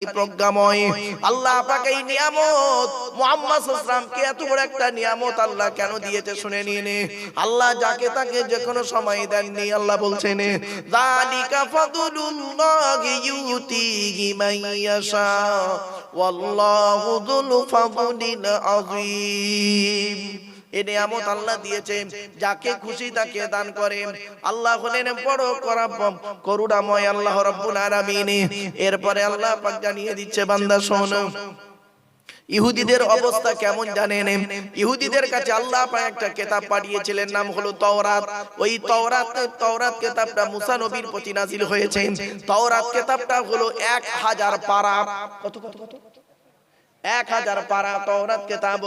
প্রজ্ঞাময় আল্লাহ পাক এই নিয়ামত মুহাম্মদ সাল্লাল্লাহু আলাইহি ওয়াসাল্লামকে এত বড় একটা নিয়ামত আল্লাহ কেন দিয়েছে শুনে নিন। আল্লাহ যাকে তাকে যে কোনো সময় দেননি। আল্লাহ বলছেন যালিকা ফাদলুল্লাহি ইউতিহি মান ইয়াশা ওয়াল্লাহু যুল ফাদলিল আযীম। এই নিয়ামত আল্লাহ দিয়েছে, যাকে খুশি তাকে দান করে। আল্লাহ হলেন বড় করুণাময় আল্লাহ রাব্বুল আলামিন। এরপরে আল্লাহ পাক জানিয়ে দিচ্ছে, বান্দা শোন, ইহুদিদের অবস্থা কেমন জানেন? ইহুদিদের কাছে আল্লাহ পাক একটা কিতাব পাঠিয়েছিলেন, নাম হলো তাওরাত। ওই তাওরাত কিতাবটা মুসা নবীর প্রতি নাজিল হয়েছে। তাওরাত কিতাবটা হলো 1000 পারা। কত কত কত 1000 পারা তাওরাত কিতাব।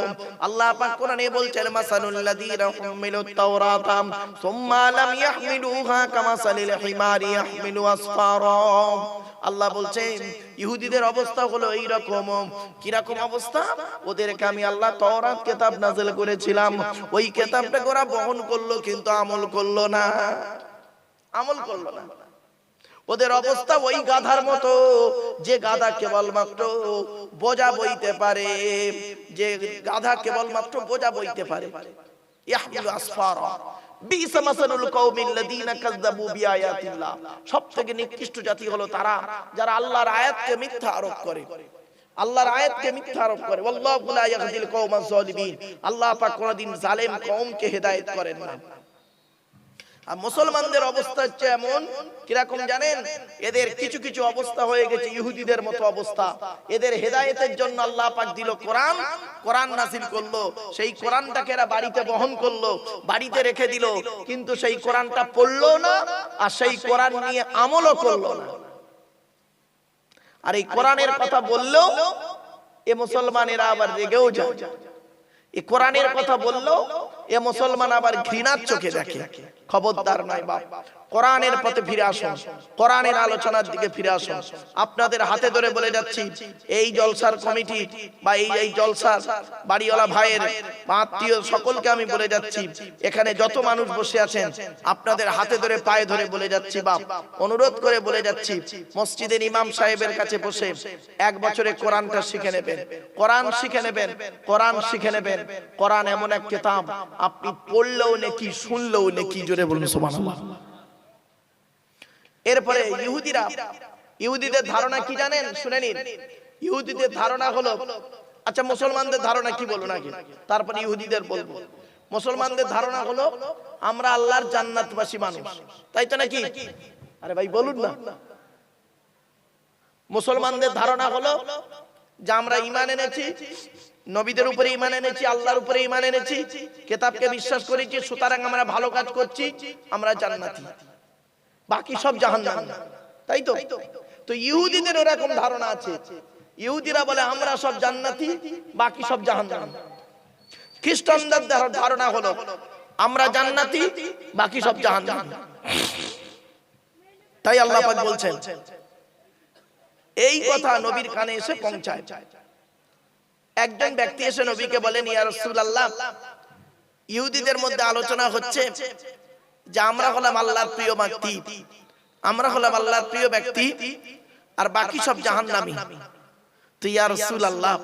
আল্লাহ পাক কোরআনে বলছেন, মাসালুল লাযীনা হুমিলুত তাওরাতা সুম্মা লাম ইয়াহমিলুহা কামাসালিল হিমারি ইয়াহমিলু আসফারা। আল্লাহ বলছেন ইহুদিদের অবস্থা হলো এই রকম। কি রকম অবস্থা? ওদেরকে আমি আল্লাহ তাওরাত কিতাব নাযিল করেছিলাম, ওই কিতাবটাকে ওরা বহন করলো কিন্তু আমল করলো না। আমল করলো না। ওদের অবস্থা ওই গাধার মতো, যে গাধা কেবলমাত্র বোঝা বইতে পারে, যে গাধা কেবলমাত্র বোঝা বইতে পারে। ইয়াহমিলু আসফারা বিসা মাসালুল কওমিল লাযীনা কাযযাবু বিআয়াতিল্লাহ। সবথেকে নিকৃষ্ট জাতি হলো তারা যারা আল্লাহর আয়াতকে মিথ্যা আরোপ করে। আল্লাহর আয়াতকে মিথ্যা আরোপ করে। ওয়াল্লাহু লা ইয়াহদিল কওমাজ জালিমিন। আল্লাহ পাক কোনদিন জালেম কওমকে হেদায়েত করেন না। আর মুসলমানদের অবস্থা হচ্ছে এমন, কিরকম জানেন? এদের কিছু কিছু অবস্থা হয়ে গেছে ইহুদিদের মতো অবস্থা। এদের হেদায়েতের জন্য আল্লাহ পাক দিল কোরআন, কোরআন নাযিল করলো, সেই কোরআনটাকে এরা বাড়িতে বহন করলো, বাড়িতে রেখে দিল, কিন্তু সেই কোরআনটা পড়লো না, আর সেই কোরআন নিয়ে আমলও করলো না। আর এই কোরআনের কথা বললেও এ মুসলমানেরা আবার রেগেও যায়। এই কোরআনের কথা বললো এ মুসলমান আবার ঘৃণার চোখে দেখে। খবরদার নয় বাপ, কোরআনের পথে ফিরে আসুন, কোরআনের আলোচনার দিকে ফিরে আসুন। আপনাদের হাতে ধরে বলে যাচ্ছি, এই জলসার কমিটি বা এই জলসার বাড়িওয়ালা ভাইয়ের আত্মীয় সকলকে আমি বলে যাচ্ছি, এখানে যত মানুষ বসে আছেন আপনাদের হাতে ধরে পায়ে ধরে বলে যাচ্ছি বাপ, অনুরোধ করে বলে যাচ্ছি, মসজিদের ইমাম সাহেবের কাছে বসে 1 বছরে কোরআনটা শিখে নেবেন। কোরআন শিখে নেবেন, কোরআন শিখে নেবেন। কোরআন এমন এক কিতাব, আপনি পড়লেও নেকি, শুনলেও নেকি। জোরে বলুন সুবহানাল্লাহ। এরপরে ইহুদিদের ধারণা কি জানেন? শুনে নিন। ইহুদিদের ধারণা হলো, আচ্ছা মুসলমানদের ধারণা কি বলুন আগে, তারপরে ইহুদিদের বলবো। মুসলমানদের ধারণা হলো আমরা আল্লাহর জান্নাতবাসী মানুষ, তাই তো নাকি? আরে ভাই বলুন না। মুসলমানদের ধারণা হলো যে আমরা ঈমান এনেছি, নবীদের উপরে ঈমান এনেছি, আল্লাহর উপরে ঈমান এনেছি, কিতাবকে বিশ্বাস করেছি, সুতরাং আমরা ভালো কাজ করছি, আমরা জান্নাতি, বাকি সব জাহান্নামী, তাই তো? তো ইহুদিদের এরকম ধারণা আছে। ইহুদিরা বলে আমরা সব জান্নাতি, বাকি সব জাহান্নামী। খ্রিস্টানদের ধারণা হলো আমরা জান্নাতি, বাকি সব জাহান্নামী। তাই আল্লাহ পাক বলছেন, এই কথা নবীর কানে এসে পৌঁছায়। একজন ব্যক্তি এসে নবীকে বলেন, ইয়া রাসূলুল্লাহ, ইহুদিদের মধ্যে আলোচনা হচ্ছে যে আমরা হলাম আল্লাহর প্রিয় ব্যক্তি, আমরা হলাম আল্লাহর প্রিয় ব্যক্তি, আর বাকি সব জাহান্নামী। তো ইয়া রাসূলুল্লাহ,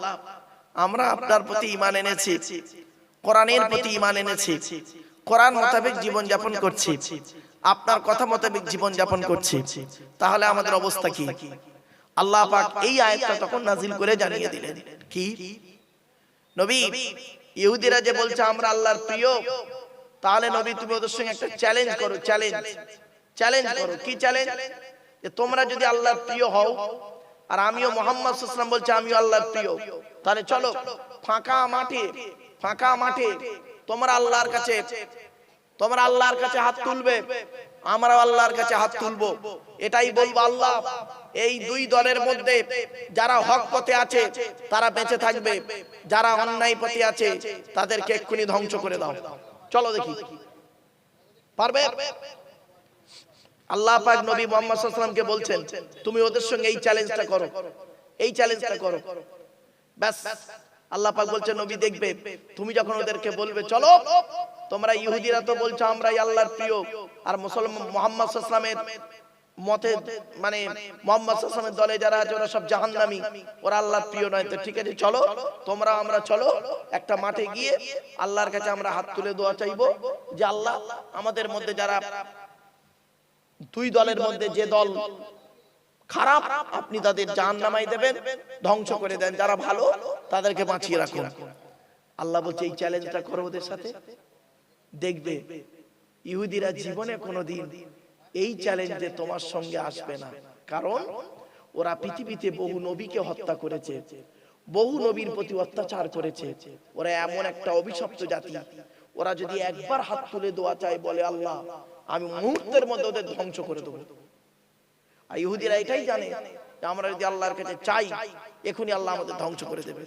আমরা আপনার প্রতি ঈমান এনেছি, কোরআনের প্রতি ঈমান এনেছি, কোরআন মোতাবেক জীবন যাপন করছি, আপনার কথা মোতাবেক জীবন যাপন করছি, তাহলে আমাদের অবস্থা কি? আল্লাহ পাক এই আয়াতটা তখন নাযিল করে জানিয়ে দিলেন কি, নবী, ইহুদিরা যে বলছে আমরা আল্লাহর প্রিয়, তাহলে নবী তুমি ওদের সঙ্গে একটা চ্যালেঞ্জ করো। চ্যালেঞ্জ করো। কি চ্যালেঞ্জ? যে তোমরা যদি আল্লাহর প্রিয় হও, আর আমিও মুহাম্মদ সাল্লাল্লাহু আলাইহি ওয়াসাল্লাম বলছি আমিও আল্লাহর প্রিয়, তাহলে চলো ফাঁকা মাঠে তোমরা আল্লাহর কাছে হাত তুলবে, আমরাও আল্লাহর কাছে হাত তুলবো। এটাই বলবো, আল্লাহ এই দুই দলের মধ্যে যারা হক পথে আছে তারা বেঁচে থাকবে, যারা অন্যায় পথে আছে তাদেরকে এক্ষুনি ধ্বংস করে দাও। চলো দেখি পারবে? আল্লাহ পাক নবী মুহাম্মদ সাল্লাল্লাহু আলাইহি ওয়াসাল্লামকে বলছেন তুমি ওদের সঙ্গে এই চ্যালেঞ্জটা করো, ব্যাস। আল্লাহ পাক বলছেন নবী দেখবে, তুমি যখন ওদেরকে বলবে চলো, তোমরা ইহুদিরা তো বলছো আমরাই আল্লাহর প্রিয়, আর মুসলমান মুহাম্মদ সাল্লাল্লাহু আলাইহি ওয়াসাল্লামের মতে মানে মুহাম্মদ সাল্লাল্লাহু আলাইহি ওয়াসাল্লামের দলে যারা আছে ওরা সব জাহান্নামী, ওরা আল্লাহর প্রিয় নয়। তো ঠিক আছে, চলো তোমরা আমরা চলো একটা মাঠে গিয়ে আল্লাহর কাছে আমরা হাত তুলে দোয়া চাইবো যে আল্লাহ আমাদের মধ্যে যারা দুই দলের মধ্যে যে দল খারাপ আপনি তাদের জাহান্নামায় দেবেন, ধ্বংস করে দেন, যারা ভালো তাদেরকে বাঁচিয়ে রাখুন। আল্লাহ বলছে এই চ্যালেঞ্জটা করো ওদের সাথে, দেখবে ইহুদিরা জীবনে কোনোদিন এই চ্যালেঞ্জে তোমার সঙ্গে আসবে না। কারণ ওরা পৃথিবীতে বহু নবীকে হত্যা করেছে, বহু নবীর প্রতি অত্যাচার করেছে। ওরা এমন একটা অভিশপ্ত জাতি, ওরা যদি একবার হাত তুলে দোয়া চায় বলে আল্লাহ আমি মুহূর্তের মধ্যে ওদের ধ্বংস করে দেবো। আর ইহুদিরা এটাই জানে যে আমরা যদি আল্লাহর কাছে চাই এখনই আল্লাহ আমাদের ধ্বংস করে দেবে।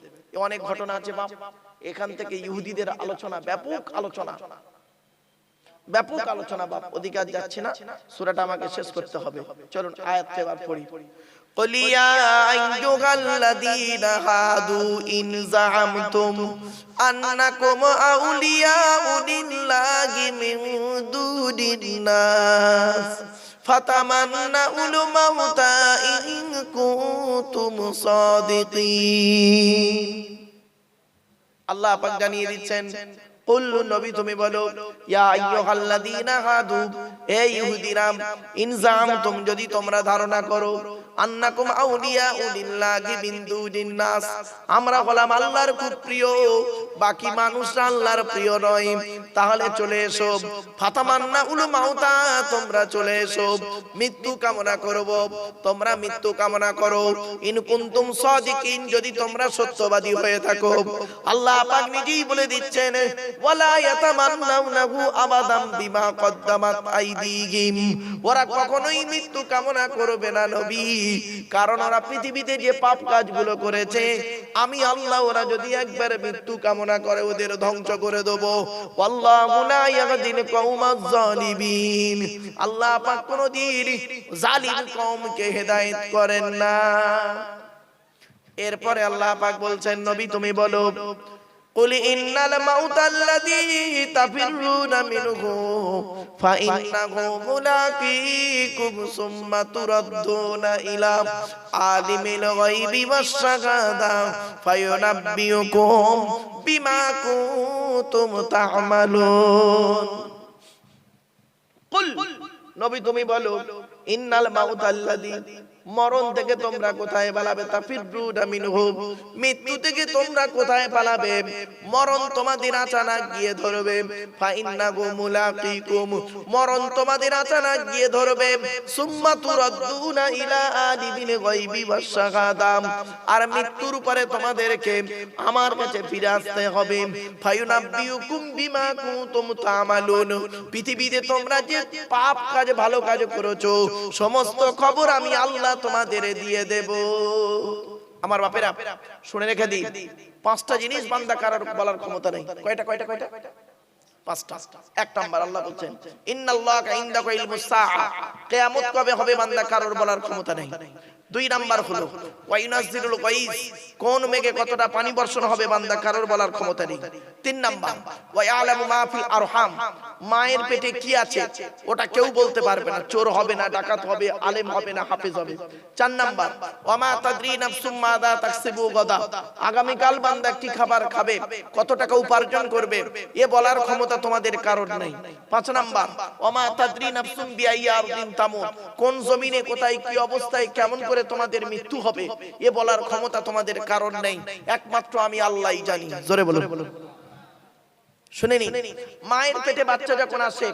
অনেক ঘটনা আছে বাপ, এখান থেকে ইহুদিদের আলোচনা, ব্যাপক আলোচনা, ব্যাপক আলোচনা বাপ, অধিকার যাচ্ছে না, সূরাটা আমাকে শেষ করতে হবে। চলুন আয়াতটা এবার পড়ি। قل يا أيها الذين هادوا إن زعمتم أنكم أولياء لله من دون الناس فتمنوا الموت إن كنتم صادقين। আল্লাহ পাক জানিয়ে দিচ্ছেন, কুল নবী তুমি বলো, ইয়া আইয়ুহাল্লাযীনা হাদু, হে ইহুদিরা, ইন জামতুম যদি তোমরা ধারণা করো, আন্নাকুম আউলিয়াউ লিল্লাহি মিন দুনিন নাস, আমরা হলাম আল্লাহর খুব প্রিয়, বাকি মানুষরা আল্লাহর প্রিয় নয়, তাহলে চলে এসো, ফাতামান্নাউল মাউতা, তোমরা চলে এসো, মৃত্যু কামনা করব, তোমরা মৃত্যু কামনা করো, ইন কুনতুম সাদিকিন, যদি তোমরা সত্যবাদী হয়ে থাকো। আল্লাহ পাক নিজেই বলে দিচ্ছেন, ওয়ালা ইয়াতামান্নাউনাহু আবাদাম বিমা কদ্দামাত আইদিহিম, ওরা কখনোই মৃত্যু কামনা করবে না নবী, কারণ ওরা পৃথিবীতে যে পাপ কাজগুলো করেছে আমি আল্লাহ, ওরা যদি একবার মৃত্যু কামনা করে ওদের ধ্বংস করে দেব। আল্লাহু লা ইয়াহদিল কওমাজ জালিমিন, আল্লাহ পাক কোনদিন জালিম কওমকে হেদায়েত করেন না। এরপরে আল্লাহ পাক বলছেন, নবী তুমি বলো, قل إن الموت الذي تفرون منه فإنه ملاقيكم ثم تردون إلى عالم الغيب والشهادة فينبئكم بما كنتم تعملون। قل নবী তুমি বলো, ইন্নাল মাউতাল্লাযী, মরণ থেকে তোমরা কোথায় পালাবে, তাফিরুনা মিনহু, মৃত্যু থেকে তোমরা কোথায় পালাবে, মরণ তোমাদের আচানক গিয়ে ধরবে, ফাইন্নাহু মুলাকিকুম, মরণ তোমাদের আচানক গিয়ে ধরবে, সুম্মা তুরাদ্দুনা ইলা আলিমিল গায়বি ওয়াশ শাহাদা, আর মৃত্যুর পরে তোমাদেরকে আমার কাছে ফিরে আসতে হবে, ফায়ুনাব্বিউকুম বিমা কুনতুম তা'মালুন, পৃথিবীতে তোমরা যে পাপ কাজ ভালো কাজ করেছো সমস্ত খবর আমি আল্লাহ তোমাদের দিয়ে দেব। আমার বাপেরা শুনে রেখে দিন, পাঁচটা জিনিস বান্দা কারোর বলার ক্ষমতা নেই। কয়টা কয়টা কয়টা? পাঁচটা। এক নাম্বার আল্লাহ বলছেন, ইন্নাল্লাহা ইনদাহু ইলমুস সাআ, কিয়ামত কবে হবে বান্দা কারোর বলার ক্ষমতা নেই। দুই নাম্বার হলো ওয়াইনাজিলুল গায়স, কোন মেঘে কতটা পানি বর্ষণ হবে বান্দা কারোর বলার ক্ষমতা নেই। তিন নাম্বার ওয়া ইয়ালামু মা ফিল আরহাম, মায়ের পেটে কি আছে ওটা কেউ বলতে পারবে না, চোর হবে না, ডাকাত হবে, আলেম হবে না, হাফেজ হবে। চার নাম্বার ওয়া মা তাদরি নাফসুম মাযা তাকসিবু গাদা, আগামী কাল বান্দা কি খাবার খাবে, কত টাকা উপার্জন করবে, এ বলার ক্ষমতা তোমাদের কারোর নেই। পাঁচ নাম্বার ওয়া মা তাদরি নাফসুম বিআইয়ি আরদিন তামুত, কোন জমিনে কোথায় কি অবস্থায় কেমন করে তোমাদের মৃত্যু হবে এ বলার ক্ষমতা তোমাদের কারণ নেই, একমাত্র আমি আল্লাহই জানি। জোরে বলুন। শুনেনি, মায়ের পেটে বাচ্চা যখন আসে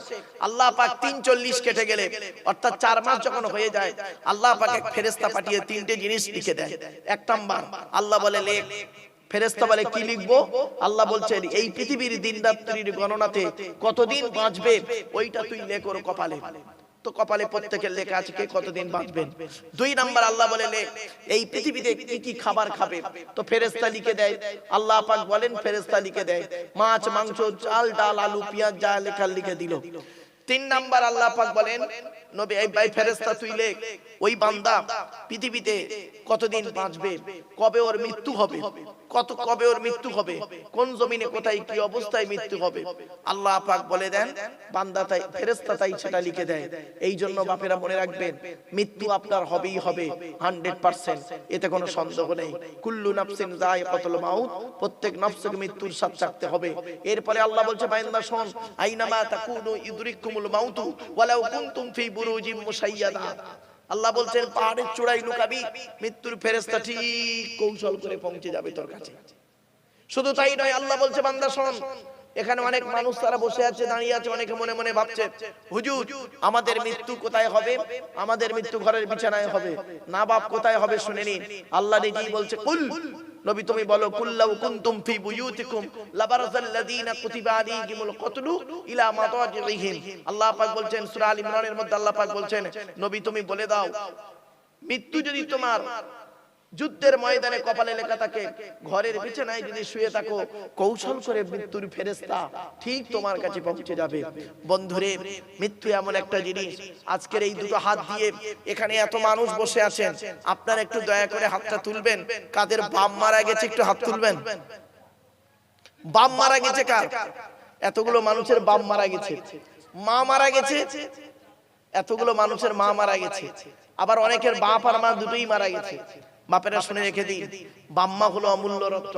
আল্লাহ পাক ৩৪ কেটে গেলে অর্থাৎ ৪ মাস যখন হয়ে যায় আল্লাহ পাক এক ফেরেশতা পাঠিয়ে তিনটে জিনিস লিখে দেয়। এক নাম্বার আল্লাহ বলে লেখ, ফেরেশতা বলে কি লিখবো, আল্লাহ বলছেন এই পৃথিবীর দিন রাত্রির গণনাতে কতদিন বাঁচবে ওইটা তুই লেখ ওর কপালে, তো কপালে প্রত্যেকের লেখা আছে কে কতদিন বাঁচবেন। দুই নাম্বার আল্লাহ বলে লেখ এই পৃথিবীতে কি কি খাবার খাবে, তো ফেরেশতা লিখে দেয়। আল্লাহ পাক বলেন ফেরেশতা লিখে দেয়, মাছ মাংস চাল ডাল আলু পেঁয়াজ যা লেখা লিখে দিল। তিন নাম্বার আল্লাহ পাক বলেন নবী এই ভাই ফেরেশতা তুই লেখ ওই বান্দা পৃথিবীতে কতদিন বাঁচবে, কবে ওর মৃত্যু হবে, কত কবে ওর মৃত্যু হবে, কোন জমিনে কোথায় কি অবস্থায় মৃত্যু হবে আল্লাহ পাক বলে দেন, বান্দা তাই ফেরেশতা তাই সেটা লিখে দেয়। এই জন্য বাপেরা মনে রাখবেন, মৃত্যু আপনার হবেই হবে 100%, এতে কোনো সন্দেহ নেই। কুল্লু নাফসিন যায়কাতুল মাউত, প্রত্যেক নফসকে মৃত্যুর স্বাদ চাখতে হবে। এরপরে আল্লাহ বলছে বান্দা শোন, আইনামা তাকুনু ইদরিকুমুল মাউতু ওয়ালাউ কুনতুম ফি বুরুজিম মুশাইয়াদা। আল্লাহ বলছেন পাহাড়ের চূড়ায় লুকাবি, মৃত্যুর ফেরেশতা ঠিক কৌশল করে পৌঁছে যাবে তোর কাছে। শুধু তাই নয়, আল্লাহ বলছে বান্দা শোন, এখানে অনেক মানুষ তারা বসে আছে, দাঁড়িয়ে আছে, অনেকে মনে মনে ভাবছে হুজুর আমাদের মৃত্যু কোথায় হবে, আমাদের মৃত্যু ঘরের বিছানায় হবে না, বাপ কোথায় হবে শুনে নিন। আল্লাহ নিজেই বলছে কুল, নবী তুমি বলো, কুল্লাউ কুনতুম ফি বুয়ুতিকুম লাবারাযাল্লাযীনা কুতিবা আলাইহিমুল কতলু ইলা মাদাজিহিম। আল্লাহ পাক বলছেন সূরা আল ইমরানের মধ্যে, আল্লাহ পাক বলছেন নবী তুমি বলে দাও, মৃত্যু যদি তোমার যুদ্ধের ময়দানে কপালে লেখা থাকে, ঘরের বিছানায় যদি শুয়ে থাকো, কৌশল করে মৃত্যুর ফেরেশতা ঠিক তোমার কাছে পৌঁছে যাবে। বন্ধুরে, মৃত্যু এমন একটা জিনিস, আজকের এই দুটো হাত দিয়ে এখানে এত মানুষ বসে আছেন, আপনারা একটু দয়া করে হাতটা তুলবেন, কাদের বাম মারা গেছে একটু হাত তুলবেন। বাম মারা গেছে কার? এতগুলো মানুষের বাম মারা গেছে। মা মারা গেছে, এতগুলো মানুষের মা মারা গেছে। আবার অনেকের বাপ আর মা দুটোই মারা গেছে। বাপেরা শুনে রেখে দিন, বাম্মা হলো অমূল্য রত্ন।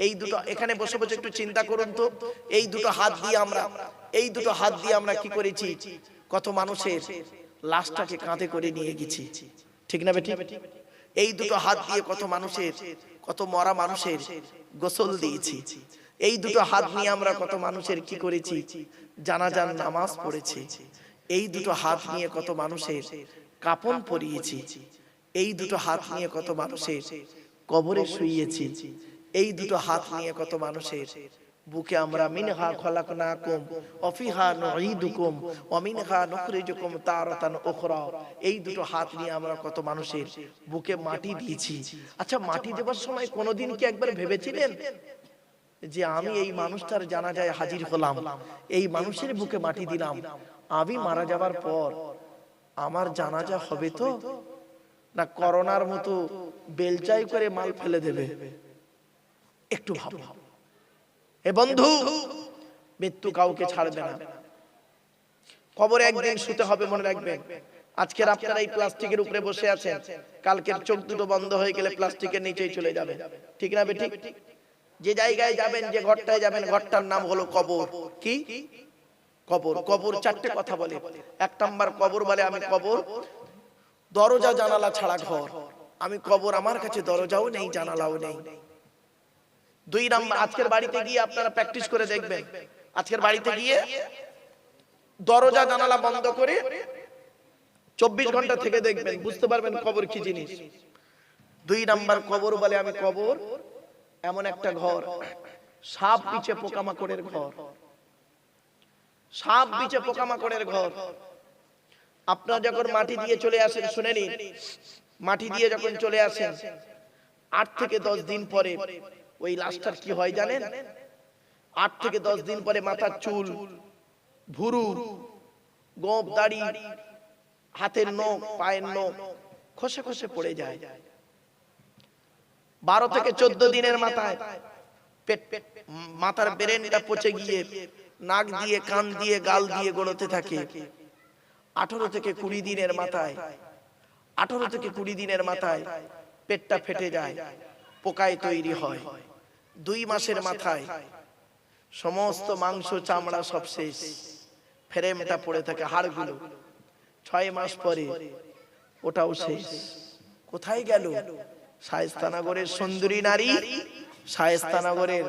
এই দুটো এখানে বসে বসে একটু চিন্তা করুন তো, এই দুটো হাত দিয়ে আমরা কি করেছি, কত মানুষের লাশটাকে কাঁধে করে নিয়ে গেছি, ঠিক না বেটি? এই দুটো হাত দিয়ে কত মানুষের, কত মরা মানুষের গোসল দিয়েছি। এই দুটো হাত নিয়ে আমরা কত মানুষের কি করেছি, জানাজার নামাজ পড়েছি। এই দুটো হাত নিয়ে কত মানুষের কাফন পরিয়েছি। এই দুটো হাত নিয়ে কত মানুষের কবরে শুইয়েছি। এই দুটো হাত নিয়ে কত মানুষের বুকে আমরা মিনহা খলাকনাকুম ওয়া ফিহা নুঈদুকুম ওয়া মিনহা নুখরিজুকুম তারাতান উখরা। এই দুটো হাত নিয়ে আমরা কত মানুষের বুকে মাটি দিয়েছি। আচ্ছা, মাটি দেওয়ার সময় কোনোদিন কি একবার ভেবেছিলেন যে আমি এই মানুষটার জানাজায় হাজির হলাম, এই মানুষের বুকে মাটি দিলাম, আমি মারা যাবার পর আমার জানাজা হবে তো না করোনার মতো বেলচাই করে মাল ফেলে দেবে? একটু ভাবো। এ বন্ধু, মৃত্যু কাউকে ছাড়বে না, কবরে একদিন শুতে হবে, মনে রাখবেন। আজকের আপনারা এই প্লাস্টিকের উপরে বসে আছেন, কালকের চোখ দুটো বন্ধ হয়ে গেলে প্লাস্টিকের নিচেই চলে যাবে, ঠিক না বেঠিক? যে জায়গায় যাবেন, যে ঘরটায় যাবেন, ঘরটার নাম হলো কবর। কি কবর? কবর চারটে কথা বলে। এক নাম্বার কবর বলে আমি কবর দরজা জানালা ছাড়া ঘর, আমি কবর আমার কাছে দরজাও নেই জানালাও নেই। দুই নাম্বার, আজকের বাড়িতে গিয়ে আপনারা প্র্যাকটিস করে দেখবেন, আজকের বাড়িতে গিয়ে দরজা জানালা বন্ধ করে 24 ঘন্টা থেকে দেখবেন, বুঝতে পারবেন কবর কি জিনিস। দুই নাম্বার কবর বলে আমি কবর এমন একটা ঘর, সাপ বিছে পোকামাকড়ের ঘর, সাপ বিছে পোকামাকড়ের ঘর। আপনারা যখন মাটি দিয়ে চলে আসেন, শুনে নিন, মাটি দিয়ে যখন চলে আসেন 8 থেকে 10 দিন পরে ওই লাশটার কি হয় জানেন? 8 থেকে 10 দিন পরে মাথার চুল, ভুরু, গোঁফ, দাড়ি, হাতের নখ, পায়ের নখ খসে খসে পড়ে যায়। 12 থেকে 14 দিনের মাথায় মাথার ব্রেনটা পচে গিয়ে নাক দিয়ে, কান দিয়ে, গাল দিয়ে গড়তে থাকে। 18 থেকে 20 দিনের মাথায়, 18 থেকে 20 দিনের মাথায় পেটটা ফেটে যায়, পোকায় তৈরি হয়। 2 মাসের মাথায় সমস্ত মাংস চামড়া সব শেষ, ফ্রেমটা পড়ে থাকে, হাড়গুলো। 6 মাস পরে ওটাও শেষ। কোথায় গেল? শায়েস্তানগরের সুন্দরী নারী, শায়েস্তানগরের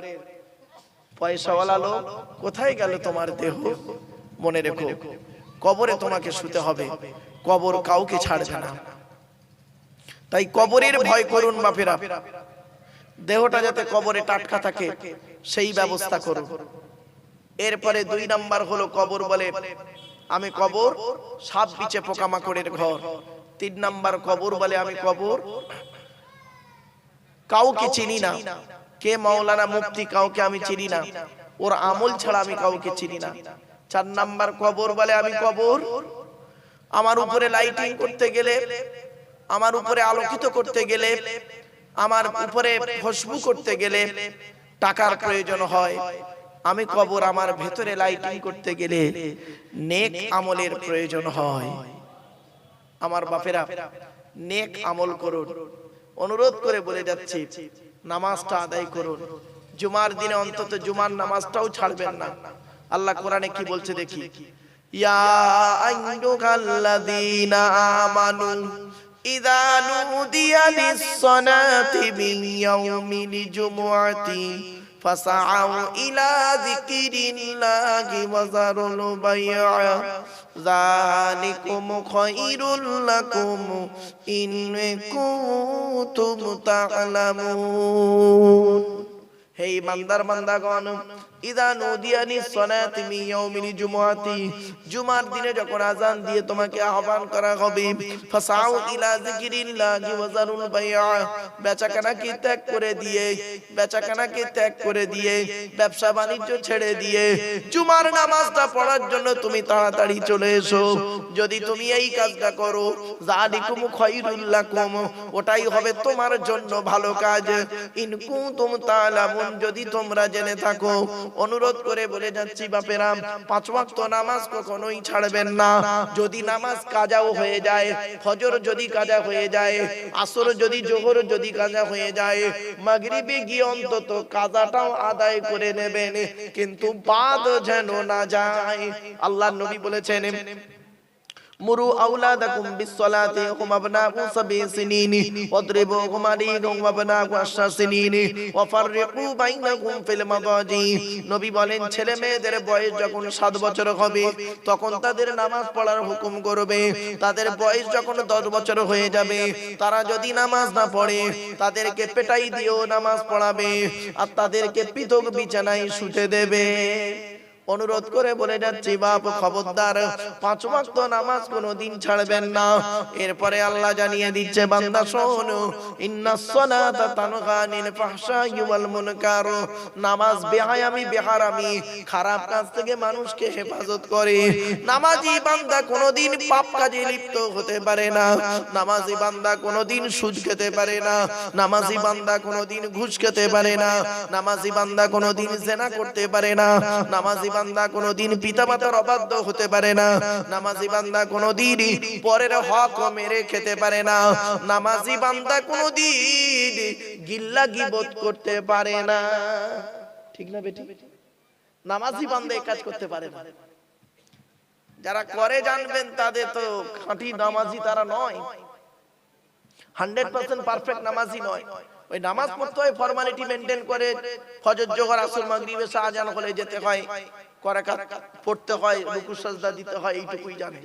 পয়সাওয়ালা লোক, কোথায় গেল তোমার দেহ? মনে রেখো, কবরে তোমাকে শুতে হবে, কবর কাউকে ছাড়বে না। তাই কবরের ভয় করুন বাপেরা, দেহটা যাতে কবরে টাটকা থাকে সেই ব্যবস্থা করুন। এরপরে 2 নাম্বার হলো কবর বলে আমি কবর সাপ বিছে পোকামাকড়ের ঘর। 3 নাম্বার কবর বলে আমি কবর কাউকে চিনি না, কে মাওলানা মুফতি কাউকে আমি চিনি না, ওর আমল ছাড়া আমি কাউকে চিনি না। 4 নাম্বার কবর বলে আমি কবর আমার উপরে লাইটিং করতে গেলে, আমার উপরে আলোকিত করতে গেলে, আমার উপরে খুশবু করতে গেলে টাকার প্রয়োজন হয়, আমি কবর আমার ভেতরে লাইটিং করতে গেলে নেক আমলের প্রয়োজন হয়। আমার বাপেরা, নেক আমল করুন, অনুরোধ করে বলে যাচ্ছি, নামাজটা আদায় করুন। জুমার দিনে অন্তত জুমার নামাজটাও ছাড়বেন না। আল্লাহ কোরআনে কি বলছে দেখি, ইয়া আইয়ুহাল্লাযীনা আমানু ইযা নুদিয়া লিস-সালাতি মিন ইয়াউমিল জুমুআতি ফাসআউ ইলা যিকিরিল্লাহি ওয়া যারুল বাই'a যালিকুম খায়রুল লাকুম ইন কুনতুম তা'লামুন। হে ইমানদার বান্দাগণ, ইযা নুদিয়া লিস-সালাতি মিন ইয়াউমিল জুমুআতি, জুমার দিনে যখন আযান দিয়ে তোমাকে আহ্বান করা হবে, ফাসআউ ইলা যিকিরিল্লাহি ওয়া যারুল বাই'a, বেচাকেনাকে ত্যাগ করে দিয়ে, বেচাকেনাকে ত্যাগ করে দিয়ে, ব্যবসা বাণিজ্য ছেড়ে দিয়ে জুমার নামাজটা পড়ার জন্য তুমি তাড়াতাড়ি চলে এসো। যদি তুমি এই কাজটা করো, যালিকুম খায়রুল লাকুম, ওটাই হবে তোমার জন্য ভালো কাজ। ইন কুনতুম তা'লামুন, যদি তোমরা জেনে থাকো। অনুরোধ করে বলে যাচ্ছি বাপেরা, 5 ওয়াক্ত নামাজ কখনোই ছাড়বেন না। যদি নামাজ কাজাও হয়ে যায়, ফজর যদি কাজা হয়ে যায়, আসর যদি, জোহর যদি কাজা হয়ে যায়, মাগরিবে গিয়ে অন্তত কাজাটাও আদায় করে নেবেন, কিন্তু বাদ যেন না যায়। আল্লাহর নবী বলেছেন, মুরু আওলাদাকুম বিস-সালাতি হুম আবনাউ 7 সিনিন ওয়াদরিবুহুম আলাইহিম ওয়া আবনাউ 10 সিনিন ওয়া ফাররিকু বাইনাকুম ফিল মাদাজি। নবী বলেন, ছেলে মেয়েদের বয়স যখন 7 বছর হবে তখন তাদের নামাজ পড়ার হুকুম করবে। তাদের বয়স যখন 10 বছর হয়ে যাবে, তারা যদি নামাজ না পড়ে তাদেরকে পেটাই দিয়েও নামাজ পড়াবে, আর তাদেরকে পৃথক বিছানায় শুতে দেবে। অনুরোধ করে বলে যাচ্ছি বাপ, খবরদার 5 ওয়াক্ত নামাজ কোনোদিন ছাড়বেন না। এরপরে আল্লাহ জানিয়ে দিচ্ছে, বান্দা শোনো, ইন্নাস সালাতা তানহা আনিল ফাহশাই ওয়াল মুনকার, নামাজ বেহায়ামি, বেহারামি, খারাপ কাজ থেকে মানুষকে হেফাজত করে। নামাজি বান্দা কোনোদিন পাপ কাজে লিপ্ত হতে পারে না। নামাজি বান্দা কোনোদিন সুদ খেতে পারে না। নামাজি বান্দা কোনোদিন ঘুষ খেতে পারে না। নামাজি বান্দা কোনোদিন জিনা করতে পারে না। নামাজি বান্দা কোনোদিন পিতামাতার অবাধ্য হতে পারে না। নামাজি বান্দা কোনোদিন পরের হক মেরে খেতে পারে না। নামাজি বান্দা কোনোদিন গিল্লা গীবত করতে পারে না। ঠিক না বেটি? নামাজি বান্দা এই কাজ করতে পারে না। যারা করে জানবেন তাদের তো খাঁটি নামাজি তারা নয়, 100% পারফেক্ট নামাজি নয়। ওই নামাজ পড়তে হয়, ফর্মালিটি মেইনটেইন করে, ফজর, জোহর, আসর, মাগরিব, এশা, আযান হলে যেতে হয়, রাকাত পড়তে হয়, রুকু সাজদা দিতে হয়, এইটুকুই জানে।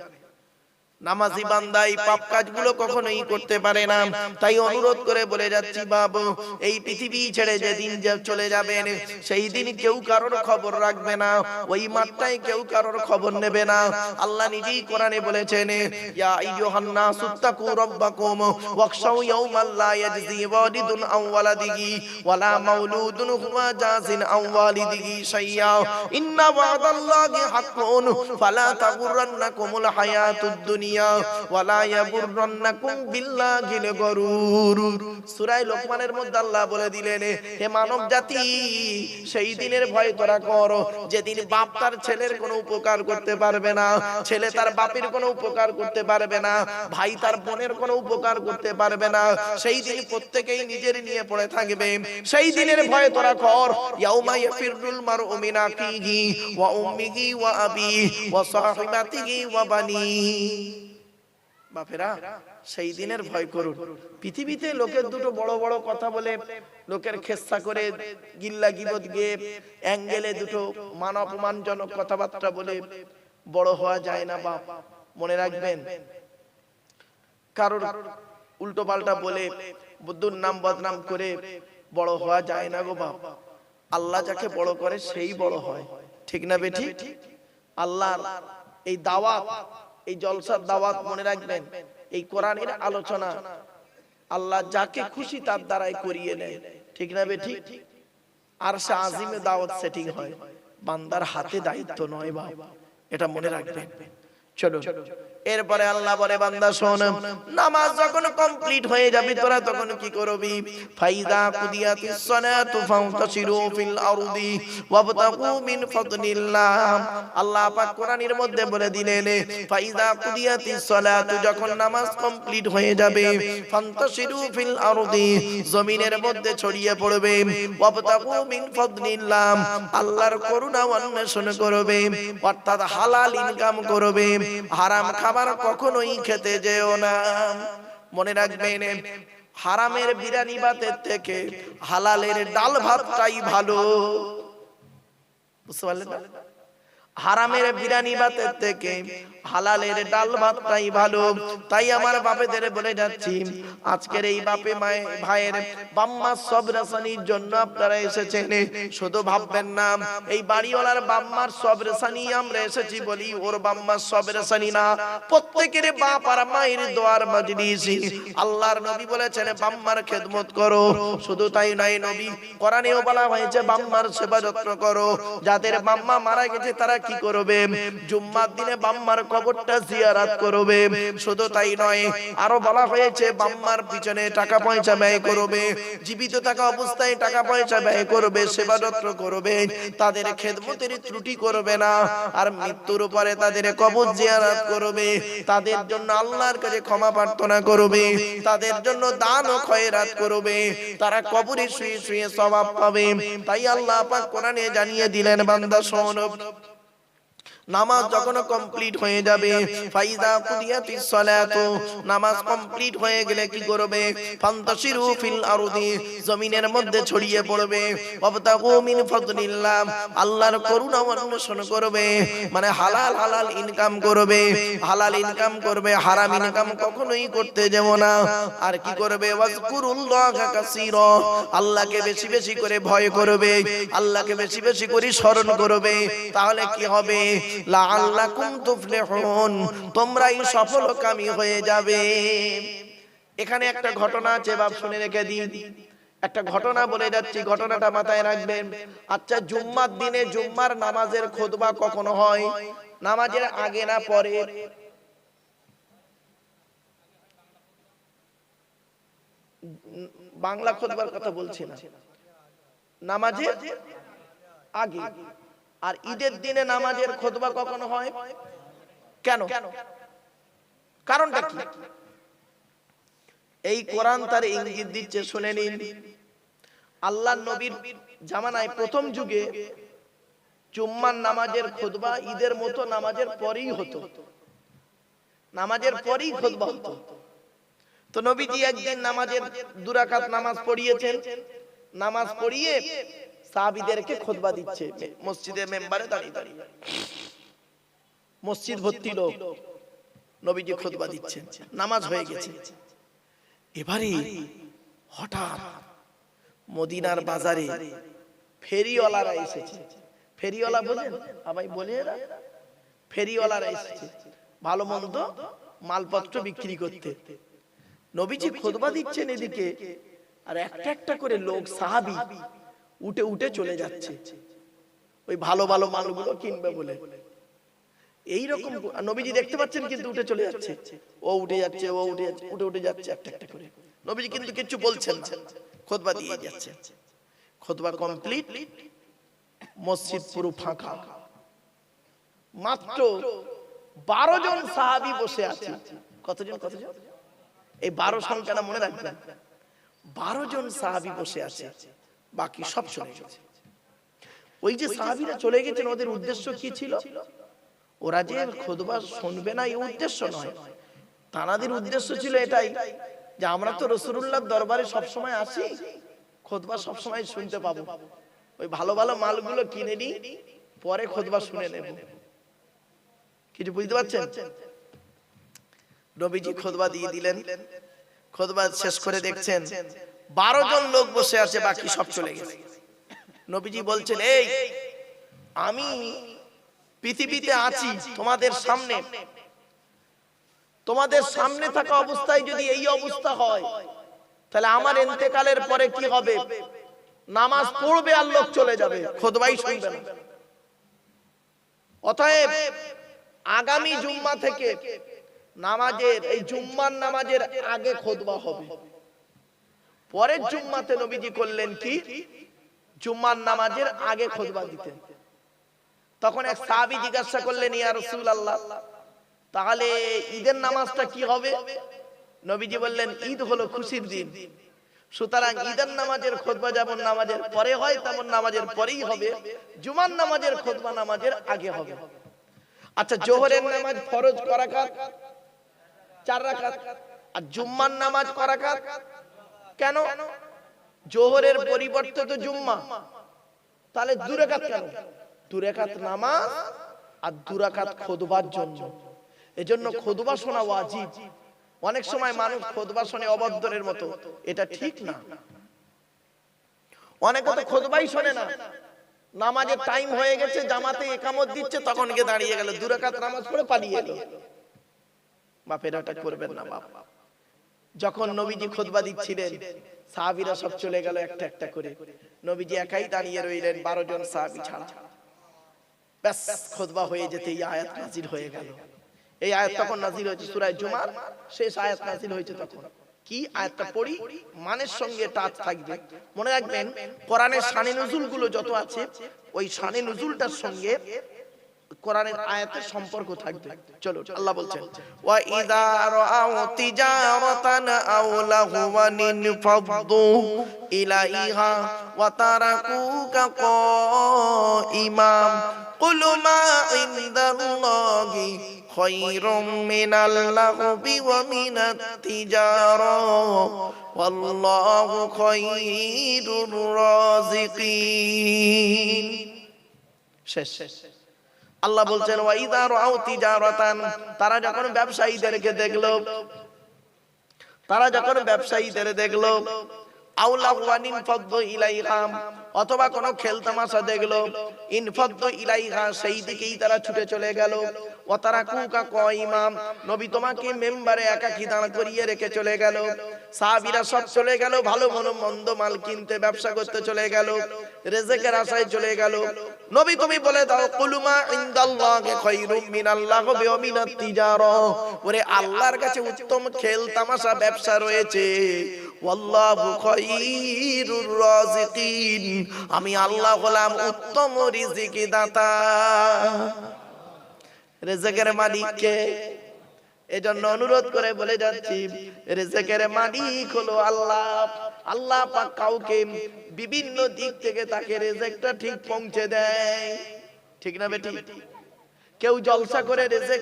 নামাজি বান্দা এই পাপ কাজগুলো কখনোই করতে পারে না। তাই অনুরোধ করে বলে যাচ্ছি বাবু, এই পৃথিবী ছেড়ে যেদিন চলে যাবেন সেই দিন কেউ কারোর খবর রাখবে না, ওই মাঠটায় কেউ কারোর খবর নেবে না। আল্লাহ নিজেই কোরআনে বলেছেন, ইয়া আইয়ুহান নাসুত্তাকু রাব্বাকুম ওয়াখশাউ ইয়াওমান লা ইয়াজজি ওয়ালিদুন আন ওয়ালাদিহি ওয়ালা মাউলুদুন হুয়া জাযিন আন ওয়ালিদিহি শাইয়্যা ইন্না ওয়া'দাল্লাহি হাক্কুন ফালা তাগুররান্নাকুমুল হায়াতুদ দুনিয়া ওয়ালা ইয়াগুররান্নাকুম বিল্লাহিল গরুর। সূরা লোকমানের মধ্যে আল্লাহ বলে দিলেন, হে মানব জাতি, সেই দিনের ভয় তোরা কর যেদিন বাপ তার ছেলের কোনো উপকার করতে পারবে না, ছেলে তার বাপের কোনো উপকার করতে পারবে না, ভাই তার বোনের কোনো উপকার করতে পারবে না। সেই দিন প্রত্যেকেই নিজের নিয়ে পড়ে থাকবে। সেই দিনের ভয় তোরা কর। ইয়াউমা ইয়াফিরুল মারউ মিন আখিহি ওয়া উম্মিহি ওয়া আবিহি ওয়া সাহিবাতিহি ওয়া বানিহি। বাপেরা, সেই দিনের ভয় করুন। পৃথিবীতে লোকের দুটো বড় বড় কথা বলে, লোকের খেচ্ছা করে, গিল্লা গিবত গিয়ে, অ্যাঙ্গেলে দুটো মান অপমানজনক কথাবার্তা বলে বড় হওয়া যায় না বাপ, মনে রাখবেন। কারোর উল্টো পাল্টা বলে, বুদ্ধুর নাম বদনাম করে বড় হওয়া যায় না গো বাপ। আল্লাহ যাকে বড় করে সেই বড় হয়। ঠিক না বেটি? আল্লাহর এই দাওয়াত, এই জলসার দাওয়াত মনে রাখবেন, এই কোরআনের আলোচনা আল্লাহ যাকে খুশি তার দ্বারাই করিয়ে নেয়। ঠিক না বেটি? আরশে আজিমে দাওয়াত সেটিং হয়, বান্দার হাতে দায়িত্ব নয় বাবা, এটা মনে রাখবেন। চলো এরপরে আল্লাহ বলে বান্দা শোন, নামাজ যখন কমপ্লিট হয়ে যাবে তোরা তখন কি করবি? ফাইদা কুদিয়াতিস সালাতু ফান্তাশিরু ফিল আরদি ওয়াবতাগু মিন ফাদলিল্লাহ। আল্লাহ পাক কোরআনের মধ্যে বলে দিলেন, ফাইদা কুদিয়াতিস সালাতু, যখন নামাজ কমপ্লিট হয়ে যাবে, ফান্তাশিরু ফিল আরদি, জমিনের মধ্যে ছড়িয়ে পড়বে, ওয়াবতাগু মিন ফাদলিল্লাহ, আল্লাহর করুণা অন্বেষণ করবে, অর্থাৎ হালাল ইনকাম করবে, হারাম খাবার কখনোই খেতে যেও না। মনে রাখবেন, হারামের বিরিয়ানি ভাতের থেকে হালালের ডাল ভাতটাই ভালো। বুঝতে পারলেন না? হারামের বিরিয়ানি ভাতের থেকে হালালের ডাল ভাতটাই ভালো। তাই আমার বাপেদের বলে যাচ্ছি, আজকের এই বাপে মায়ে ভাইয়ের বাম্মা সবরাসানির জন্য আপনারা এসেছেন, শুধু ভাববেন না এই বাড়িওয়ালার বাম্মার সবরাসানি আমরা এসেছি বলি ওর বাম্মার সবরাসানি না। প্রত্যেকের বাপ আর মায়ের দোয়ার মাজলিস। আল্লাহর নবী বলেছেন বাম্মার খেদমত করো। শুধু তাই নয়, নবী কোরআনেও বলা হয়েছে বাম্মার সেবা যত্ন করো। যাদের বাম্মা মারা গেছে তারা কি করবে? জুম্মার দিনে বাম্মার কবরটা জিয়ারত করবে। শুধু তাই নয়, আরো বলা হয়েছে বাম্মার পিছনে টাকা পয়সা ব্যয় করবে, জীবিত থাকা অবস্থায় টাকা পয়সা ব্যয় করবে, সেবা যত্ন করবে, তাদের খেদমতের ত্রুটি করবে না। আর মৃত্যুর পরে তাদের কবর জিয়ারত করবে, তাদের জন্য আল্লাহর কাছে ক্ষমা প্রার্থনা করবে, তাদের জন্য দান ও খয়রাত করবে, তারা কবরে শুয়ে শুয়ে সওয়াব পাবে। তাই আল্লাহ পাক কোরআনে জানিয়ে দিলেন, বান্দা শোন, নামাজ যখন কমপ্লিট হয়ে যাবে, ফাইদা কুদিয়াতিস সালাতু, নামাজ কমপ্লিট হয়ে গেলে কি করবে? ফান্তাশিরু ফিল আরদি, জমিনের মধ্যে ছড়িয়ে পড়বে, ওয়াবতাগু মিন ফাদলিল্লাহ, আল্লাহর করুণা অন্বেষণ করবে, মানে হালাল হালাল ইনকাম করবে, হালাল ইনকাম করবে, হারাম ইনকাম কখনোই করতে যাব না। আর কি করবে? ওয়াজকুরুল্লাহা কাসীরা, আল্লাহকে বেশি বেশি করে ভয় করবে, আল্লাহকে বেশি বেশি করে স্মরণ করবে। তাহলে কি হবে? লাআল্লাকুম তুফলিহুন, তোমরাই সফলকামী হয়ে যাবে। এখানে একটা ঘটনা আছে, বাপ শুনে রেখে দিন। একটা ঘটনা বলে যাচ্ছি, ঘটনাটা মাথায় রাখবেন। আচ্ছা, জুম্মার দিনে জুম্মার নামাজের খুতবা কখন হয়? নামাজের আগে না পরে? বাংলা খুতবার কথা বলছি না, নামাজের আগে। আর ঈদের দিনে নামাজের খুতবা কখন হয়? কেন? কারণটা কি? এই কোরআন তার ইঙ্গিত দিচ্ছে, শুনে নিন। আল্লাহর নবীর জামানায় প্রথম যুগে জুম্মার নামাজের খুতবা ঈদের মতো নামাজের পরেই হতো, নামাজের পরেই খুতবা হতো। তো নবীজি একদিন নামাজের 2 রাকাত নামাজ পড়িয়েছেন, নামাজ পড়িয়ে সাহাবীদেরকে খুতবা দিচ্ছে মসজিদের মেম্বারে দাঁড়িয়ে দাঁড়িয়ে। মসজিদ ভর্তি লোক, নবীজি খুতবা দিচ্ছেন, নামাজ হয়ে গেছে। এবারে হঠাৎ মদিনার বাজারে ফেরিওয়ালারা এসেছে। ফেরিওয়ালা বোঝেন? আমি বলি, এরা ফেরিওয়ালারা এসেছে ভালো মন্দ মালপত্র বিক্রি করতে। নবীজি খুতবা দিচ্ছেন এদিকে, আর একটা একটা করে লোক সাহাবী উঠে উঠে চলে যাচ্ছে ওই ভালো ভালো মালগুলো কিনবে বলে। এইরকম নবীজি দেখতে পাচ্ছেন, কিন্তু উঠে চলে যাচ্ছে, ও উঠে যাচ্ছে, ও উঠে যাচ্ছে, উঠে উঠে যাচ্ছে একটা একটা করে। নবীজি কিন্তু কিছু বলছেন না, খুতবা দিয়ে যাচ্ছে। খুতবা কমপ্লিট, মসজিদ পুরো ফাঁকা, মাত্র 12 জন সাহাবী বসে আছে। কতজন? কতজন? এই 12 সংখ্যাটা মনে রাখবেন। 12 জন সাহাবী বসে আছে, বাকি সব চলে গেছে। ওই যে সাহাবীরা চলে গেছেন, ওদের উদ্দেশ্য কি ছিল? ওরা যে খুতবা শুনবে না এই উদ্দেশ্য নয়, তাদের উদ্দেশ্য ছিল এটাই যে আমরা তো রাসূলুল্লাহর দরবারে সব সময় আসি, খুতবা সব সময় শুনতে পাবো, ওই ভালো ভালো মালগুলো কিনে নি, পরে খুতবা শুনে নেব। কিছু বুঝতে পারছেন? নবীজি খুতবা দিয়ে দিলেন। খুতবা শেষ করে দেখছেন 12 জন লোক বসে আছে, বাকি সব চলে গেছে। নবীজি বলছেন, এই আমি পৃথিবীতে আছি তোমাদের সামনে, তোমাদের সামনে থাকা অবস্থায় যদি এই অবস্থা হয়, তাহলে আমার ইন্তেকালের পরে কি হবে? নামাজ পড়বে আর লোক চলে যাবে, খুতবাই শুনবে না। অতএব আগামী জুম্মা থেকে নামাজের এই জুম্মার নামাজের আগে খুতবা হবে, পরের জুম্মাতে নবীজি করলেন কি জুম্মার নামাজের আগে খুতবা দিতেন। তখন এক সাহাবী জিজ্ঞাসা করলেন, ইয়া রাসূলুল্লাহ, তাহলে ঈদের নামাজটা কি হবে? নবীজি বললেন, ঈদ হলো খুশির দিন, সুতরাং ঈদের নামাজের খুতবা যেমন নামাজের পরে হয় তেমন নামাজের পরেই হবে, জুমার নামাজের খুতবা নামাজের আগে হবে। আচ্ছা, জোহরের নামাজ ফরজ ক রাকাত? 4 রাকাত। আর জুম্মার নামাজ ক রাকাত? কেন? জোহরের পরিবর্তে তো জুম্মা, তাহলে 2 রাকাত কেন? 2 রাকাত নামাজ আর 2 রাকাত খুতবার জন্য। এজন্য খুতবা শোনা ওয়াজিব। অনেক সময় মানুষ খুতবা শুনে অবদ্ধরের মতো, এটা ঠিক না। অনেকে তো খুতবাই শোনে না, নামাজের টাইম হয়ে গেছে, জামাতে ইকামত দিচ্ছে, তখন গিয়ে দাঁড়িয়ে গেল, 2 রাকাত নামাজ পড়ে পালিয়ে এলো। বাপেরা এটা করবেন না বাপ। যখন নবীজি খুতবা দিচ্ছিলেন, সাহাবীরা সব চলে গেল একটা একটা করে, নবীজি একাই দাঁড়িয়ে রইলেন 12 জন সাহাবী ছাড়া। ব্যাস, খুতবা হয়ে যেতে এই আয়াত নাযিল হয়ে গেল। এই আয়াত তখন নাযিল হয়েছে সূরা জুমার শেষ আয়াত নাযিল হয়েছে। তখন কি আয়াতটা পড়ি, মানের সঙ্গে টাচ থাকবে। মনে রাখবেন, কোরআনের শানে নুজুল গুলো যত আছে, ওই শানে নুজুলটার সঙ্গে কোরআনের আয়াতের সম্পর্ক থাকবে। চলো, আল্লাহ বলছেন, ওয়া ইযা রাআউ তিজারাতান আও লাহওয়ান ফাদদু ইলাইহা ওয়া তারাকুকা কাইমাম কুল মা ইনদাল্লাহি খায়রুম মিনাল লাহবি ওয়া মিনাত তিজারা ওয়াল্লাহু খায়রুর রাযিকিন। শেষ। আল্লাহ বলছেন, ওয়া ইযা রাআউ তিজারাতান, তারা যখন ব্যবসায়ীদেরকে দেখলো, আও লাহওয়ান ফাদদু ইলাইহা, অথবা কোন খেলতামাশা দেখলো, ইনফাদদু ইলাইহা, সেই দিকেই তারা ছুটে চলে গেল। ওয়া তারাকুকা কাইমা, নবী তোমাকে মেম্বারে একাকী দাঁড় করিয়ে রেখে চলে গেল। সাহাবীরা সব চলে গেল, ভালো মন্দ মাল কিনতে, ব্যবসা করতে চলে গেল, রিজকের আশায় চলে গেল। নবী তুমি বলে দাও, কুলমা ইনদাল্লাহি খায়রুম মিনাল লাহবি ওয়া মিনাত তিজারা, ওরে আল্লাহর কাছে উত্তম খেল তামাশা ব্যবসা রয়েছে। ওয়াল্লাহু খায়রুর রাযিকিন, আমি আল্লাহ হলাম উত্তম রিজিক দাতা। রিজকের মালিক কে? এজন্য অনুরোধ করে বলে যাচ্ছি, রিজকের মালিক হলো আল্লাহ। আল্লাহ পাক কাউকে বিভিন্ন দিক থেকে তাকে রিজকটা ঠিক পৌঁছে দেয়, ঠিক না বেটি? কেউ জলসা করে রিজক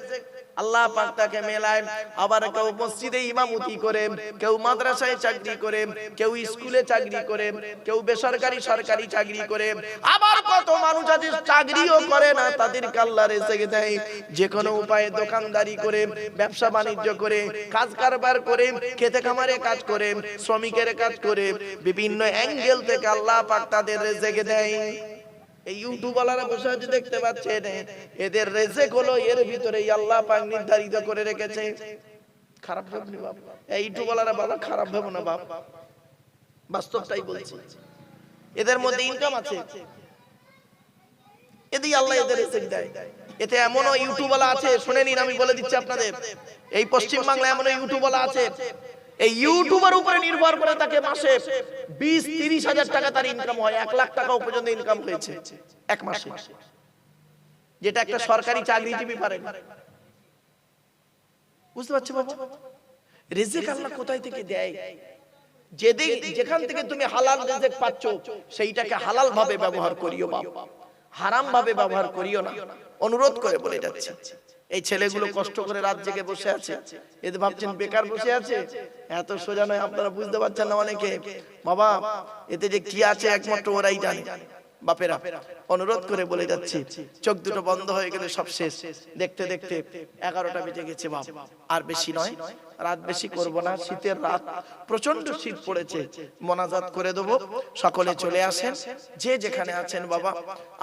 আল্লাহ পাক তাকে মেলায়, আবার কেউ মসজিদে ইমামতি করে, কেউ মাদ্রাসায় চাকরি করে, কেউ স্কুলে চাকরি করে, কেউ বেসরকারি সরকারি চাকরি করে, আবার কত মানুষ আছে চাকরিও করে না, তাদেরকে আল্লাহ রিজক দেয়। যে কোনো উপায়ে দোকানদারি করে, ব্যবসা বাণিজ্য করে, কাজ কারবার করে, খেতে খামারে কাজ করে, শ্রমিকের কাজ করে, বিভিন্ন অ্যাঙ্গেল থেকে আল্লাহ পাক তাদের রিজক দেয়। এই ইউটিউবওয়ালারা বসে আছে দেখতে পাচ্ছেন, এদের রিজক হলো এর ভিতরেই আল্লাহ পাক নির্ধারিত করে রেখেছে। খারাপ ভাবনি বাপ, এই ইউটিউবওয়ালারা বাবা খারাপ ভাবো না বাপ, বাস্তবটাই বলছি। এদের মধ্যে ইনকাম আছে, এদিকে আল্লাহ এদের রিজক দেয়। এতে এমনও ইউটিউবওয়ালা আছে, শুনে নিন, আমি বলে দিচ্ছি আপনাদের, এই পশ্চিম বাংলায় এমনও ইউটিউবওয়ালা আছে, এই ইউটিউবের উপরে নির্ভর করে তাকে মাসে 20-30 হাজার টাকা তার ইনকাম হয়, 1 লাখ টাকাও পর্যন্ত ইনকাম হয়েছে এক মাসে, যেটা একটা সরকারি চাকরিজীবী পারে না। বুঝতে পারছো বাবা? রিজক আল্লাহ কোথায় থেকে দেয়? যেখান থেকে তুমি হালাল রিজক পাচ্ছ, সেইটাকে হালাল ভাবে ব্যবহার করিও বাবা, হারাম ভাবে ব্যবহার করিও না। অনুরোধ করে বলে যাচ্ছে, এই ছেলেগুলো কষ্ট করে রাত জেগে বসে আছে, এতে ভাবছেন বেকার বসে আছে, এত সোজা নয়। আপনারা বুঝতে পারছেন না অনেকে, বাবা এতে যে কি আছে একমাত্র ওরাই জানে। বাপেরা অনুরোধ করে বলে যাচ্ছি, চোখ দুটো বন্ধ হয়ে গেলে সব শেষ। দেখতে দেখতে 11টা বেজে গেছে বাপ, আর বেশি নয়, রাত বেশি করব না। শীতের রাত, প্রচন্ড শীত পড়েছে, মোনাজাত করে দেব। সকলে চলে আসেন, যে যেখানে আছেন বাবা,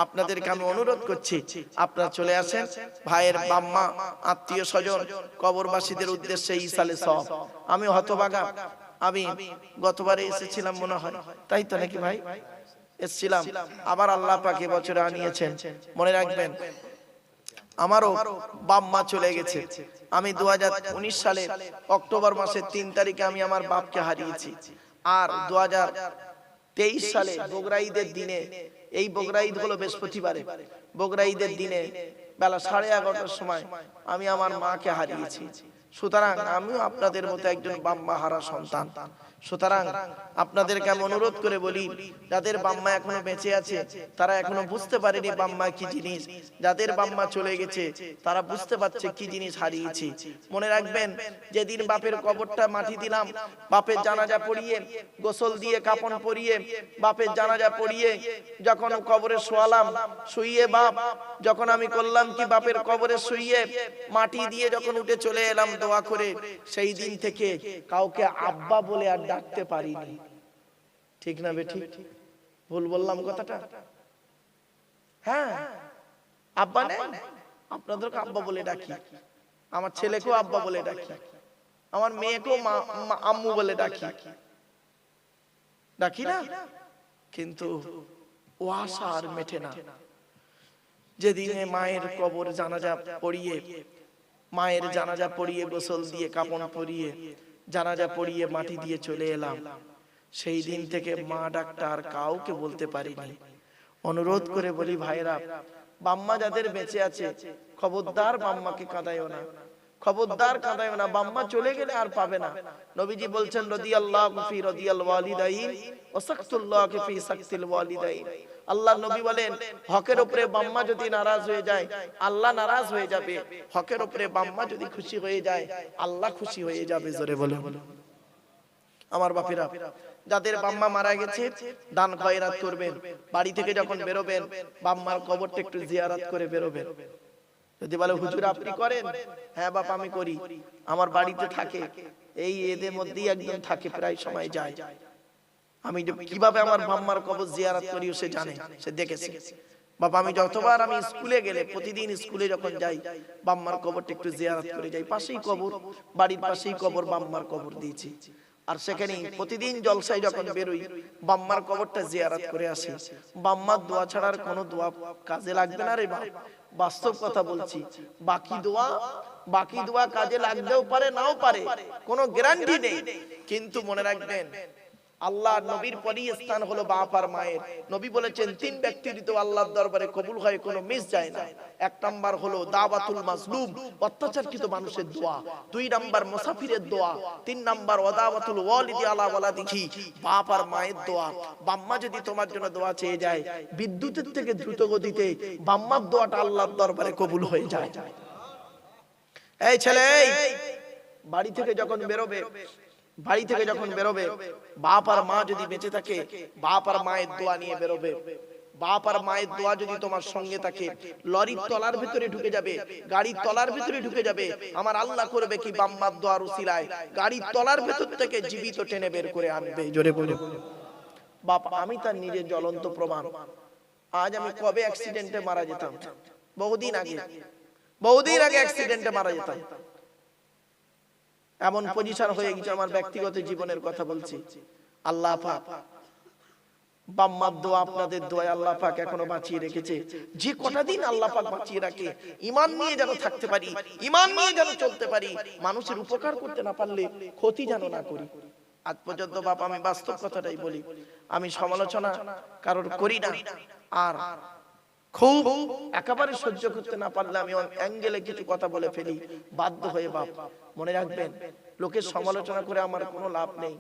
আপনাদেরকে আমি অনুরোধ করছি, আপনারা চলে আসেন। ভাইয়ের বাম্মা, আত্মীয় স্বজন, কবরবাসীদের উদ্দেশ্যে ইসালে সব। আমি হতভাগা, আমি গতবারে এসেছিলাম মনে হয়, তাই তো নাকি ভাই? এসেছিলাম, আবার আল্লাহ পাক এবছরে আনিয়েছেন। মনে রাখবেন, আমারও বাপ মা চলে গেছে। আমি 2019 সালে অক্টোবর মাসের 3 তারিখে আমি আমার বাপকে হারিয়েছি। আর 2023 সালে বগরা ঈদের দিনে, এই বগরা ঈদ হলো বৃহস্পতিবারে, বগরা ঈদের দিনে বেলা 11:30টার সময় আমি আমার মাকে হারিয়েছি। সুতরাং আমিও আপনাদের মতো একজন বাম্মা হারা সন্তান। সুতরাং আপনাদেরকে আমি অনুরোধ করে বলি, যাদের বাম্মা এখনো বেঁচে আছে তারা এখনো বুঝতে পারেনি বাম্মা কি জিনিস, যাদের বাম্মা চলে গেছে তারা বুঝতে পারছে কি জিনিস হারিয়েছি। মনে রাখবেন, যেদিন বাপের কবরটা মাটি দিলাম, বাপের জানাজা পড়িয়ে, গোসল দিয়ে কাফন পরিয়ে, বাপের জানাজা পড়িয়ে যখন কবরে শোয়ালাম, শুইয়ে বাপ যখন আমি করলাম কি বাপের কবরে শুইয়ে মাটি দিয়ে যখন উঠে চলে এলাম দোয়া করে, সেই দিন থেকে কাউকে আব্বা বলে আর ডাকতে পারিনি। ঠিক না বেঠিক? ভুল বললাম কথাটা? হ্যাঁ, আব্বা নেই, আপনাদেরকে আব্বা বলে ডাকি, আমার ছেলেকেও আব্বা বলে ডাকি, আমার মেয়েকেও আম্মু বলে ডাকি, ডাকি না? কিন্তু ও আশা আর মেটে না। যেদিনে মায়ের কবর জানাজা পড়িয়ে, মায়ের জানাজা পড়িয়ে গোসল দিয়ে কাফন পরিয়ে জানাজা পড়িয়ে মাটি দিয়ে চলে এলাম, সেই দিন থেকে মা ডাকটা আর কাউকে বলতে পারিনি। অনুরোধ করে বলি ভাইরা, বাম্মা যাদের বেঁচে আছে খবরদার বাম্মাকে কাঁদাইও না, খবরদার কাঁদাইও না। বাম্মা চলে গেলে আর পাবে না। নবীজি বলছেন রাদিয়াল্লাহু ফি রাদিয়াল ওয়ালিদাইন ওয়া সাকতুল্লাহু ফি সাকতিল ওয়ালিদাইন। আল্লাহ নবী বলেন, হকের উপরে বাম্মা যদি নারাজ হয়ে যায় আল্লাহ নারাজ হয়ে যাবে, হকের উপরে বাম্মা যদি খুশি হয়ে যায় আল্লাহ খুশি হয়ে যাবে। জোরে বলুন। আমার বাপেরা, যাদের বাম্মা মারা গেছে দান খয়রাত করবেন। বাড়ি থেকে যখন বেরোবেন বাম্মার কবরটা একটু জিয়ারত করে বেরোবেন। যদি বলে হুজুর আপনি করেন, হ্যাঁ বাপ আমি করি, আমার বাড়িতে থাকে, এই এদের মধ্যেই একজন থাকে, প্রায় সময় যায়। আমি কিভাবে আমার বাম্মার কবর জিয়ারত করি সে জানে, সে দেখেছে। বাবা আমি যতবার আমি স্কুলে গেলে, প্রতিদিন স্কুলে যখন যাই বাম্মার কবরটা একটু জিয়ারত করে যাই। পাশেই কবর, বাড়ির পাশেই কবর, বাম্মার কবর দিয়েছি। আর সেখানে প্রতিদিন জলসায় যখন বেরোই বাম্মার কবরটা জিয়ারত করে আসি। বাম্মার দোয়া ছাড়ার কোনো দোয়া কাজে লাগবে না রে বাপ, বাস্তব কথা বলছি। বাকি দোয়া কাজে লাগতেও পারে নাও পারে, কোনো গ্যারান্টি নেই। কিন্তু মনে রাখবেন, আল্লাহ নবীর পরই স্থান হলো বাপ আর মায়ের। নবী বলেছেন 3 ব্যক্তির তো আল্লাহর দরবারে কবুল হয়, কোনো মিস যায় না। 1 নাম্বার হলো দাওয়াতুল মাজলুম, অত্যাচারকৃত মানুষের দোয়া। 2 নাম্বার মুসাফিরের দোয়া। 3 নাম্বার ওয়াদাওয়াতুল ওয়ালিদি আলা ওয়ালাদিহি, বাপ আর মায়ের দোয়া। বাম্মা যদি তোমার জন্য দোয়া চেয়ে যায়, বিদ্যুতের থেকে দ্রুত গতিতে বাম্মার দোয়াটা আল্লাহর দরবারে কবুল হয়ে যায়। এই ছেলে, বাড়ি থেকে যখন বেরোবে, বাপ আর মা যদি বেঁচে থাকে বাপ আর মায়ের দোয়া নিয়ে বেরোবে। বাপ আর মায়ের দোয়া যদি তোমার সঙ্গে থাকে, লরির তলার ভিতরে ঢুকে যাবে, গাড়ির তলার ভিতরে ঢুকে যাবে। আমার আল্লাহ করবে কি বাম্মার দোয়ার উসিলায় গাড়ির তলার ভিতর থেকে জীবিত টেনে বের করে আনবে। জোরে বলে বাপ, আমি তার নিজের জ্বলন্ত প্রমাণ। আজ আমি কবে অ্যাক্সিডেন্টে মারা যেতাম, বহুদিন আগে অ্যাক্সিডেন্টে মারা যেতাম। এমন পজিশন হয়ে গেছে, আমার ব্যক্তিগত জীবনের কথা বলছি। আল্লাহ পাক বাম্মার দোয়া, আপনাদের দোয়া আল্লাহ পাক এখনো বাঁচিয়ে রেখেছে। যে কটা দিন আল্লাহ পাক বাঁচিয়ে রাখে, ঈমান নিয়ে যেন থাকতে পারি, ঈমান নিয়ে যেন চলতে পারি, মানুষের উপকার করতে না পারলে ক্ষতি যেন না করি। আজ পর্যন্ত বাপ আমি বাস্তব কথাটাই বলি, আমি সমালোচনা কারোর করি না। আর খুব একেবারে সহ্য করতে না পারলে আমি অ্যাঙ্গেলে কিছু কথা বলে ফেলি, বাধ্য হয়ে। বাপ মনে রাখবেন, লোকের সমালোচনা করে আমার কোনো লাভ নেই।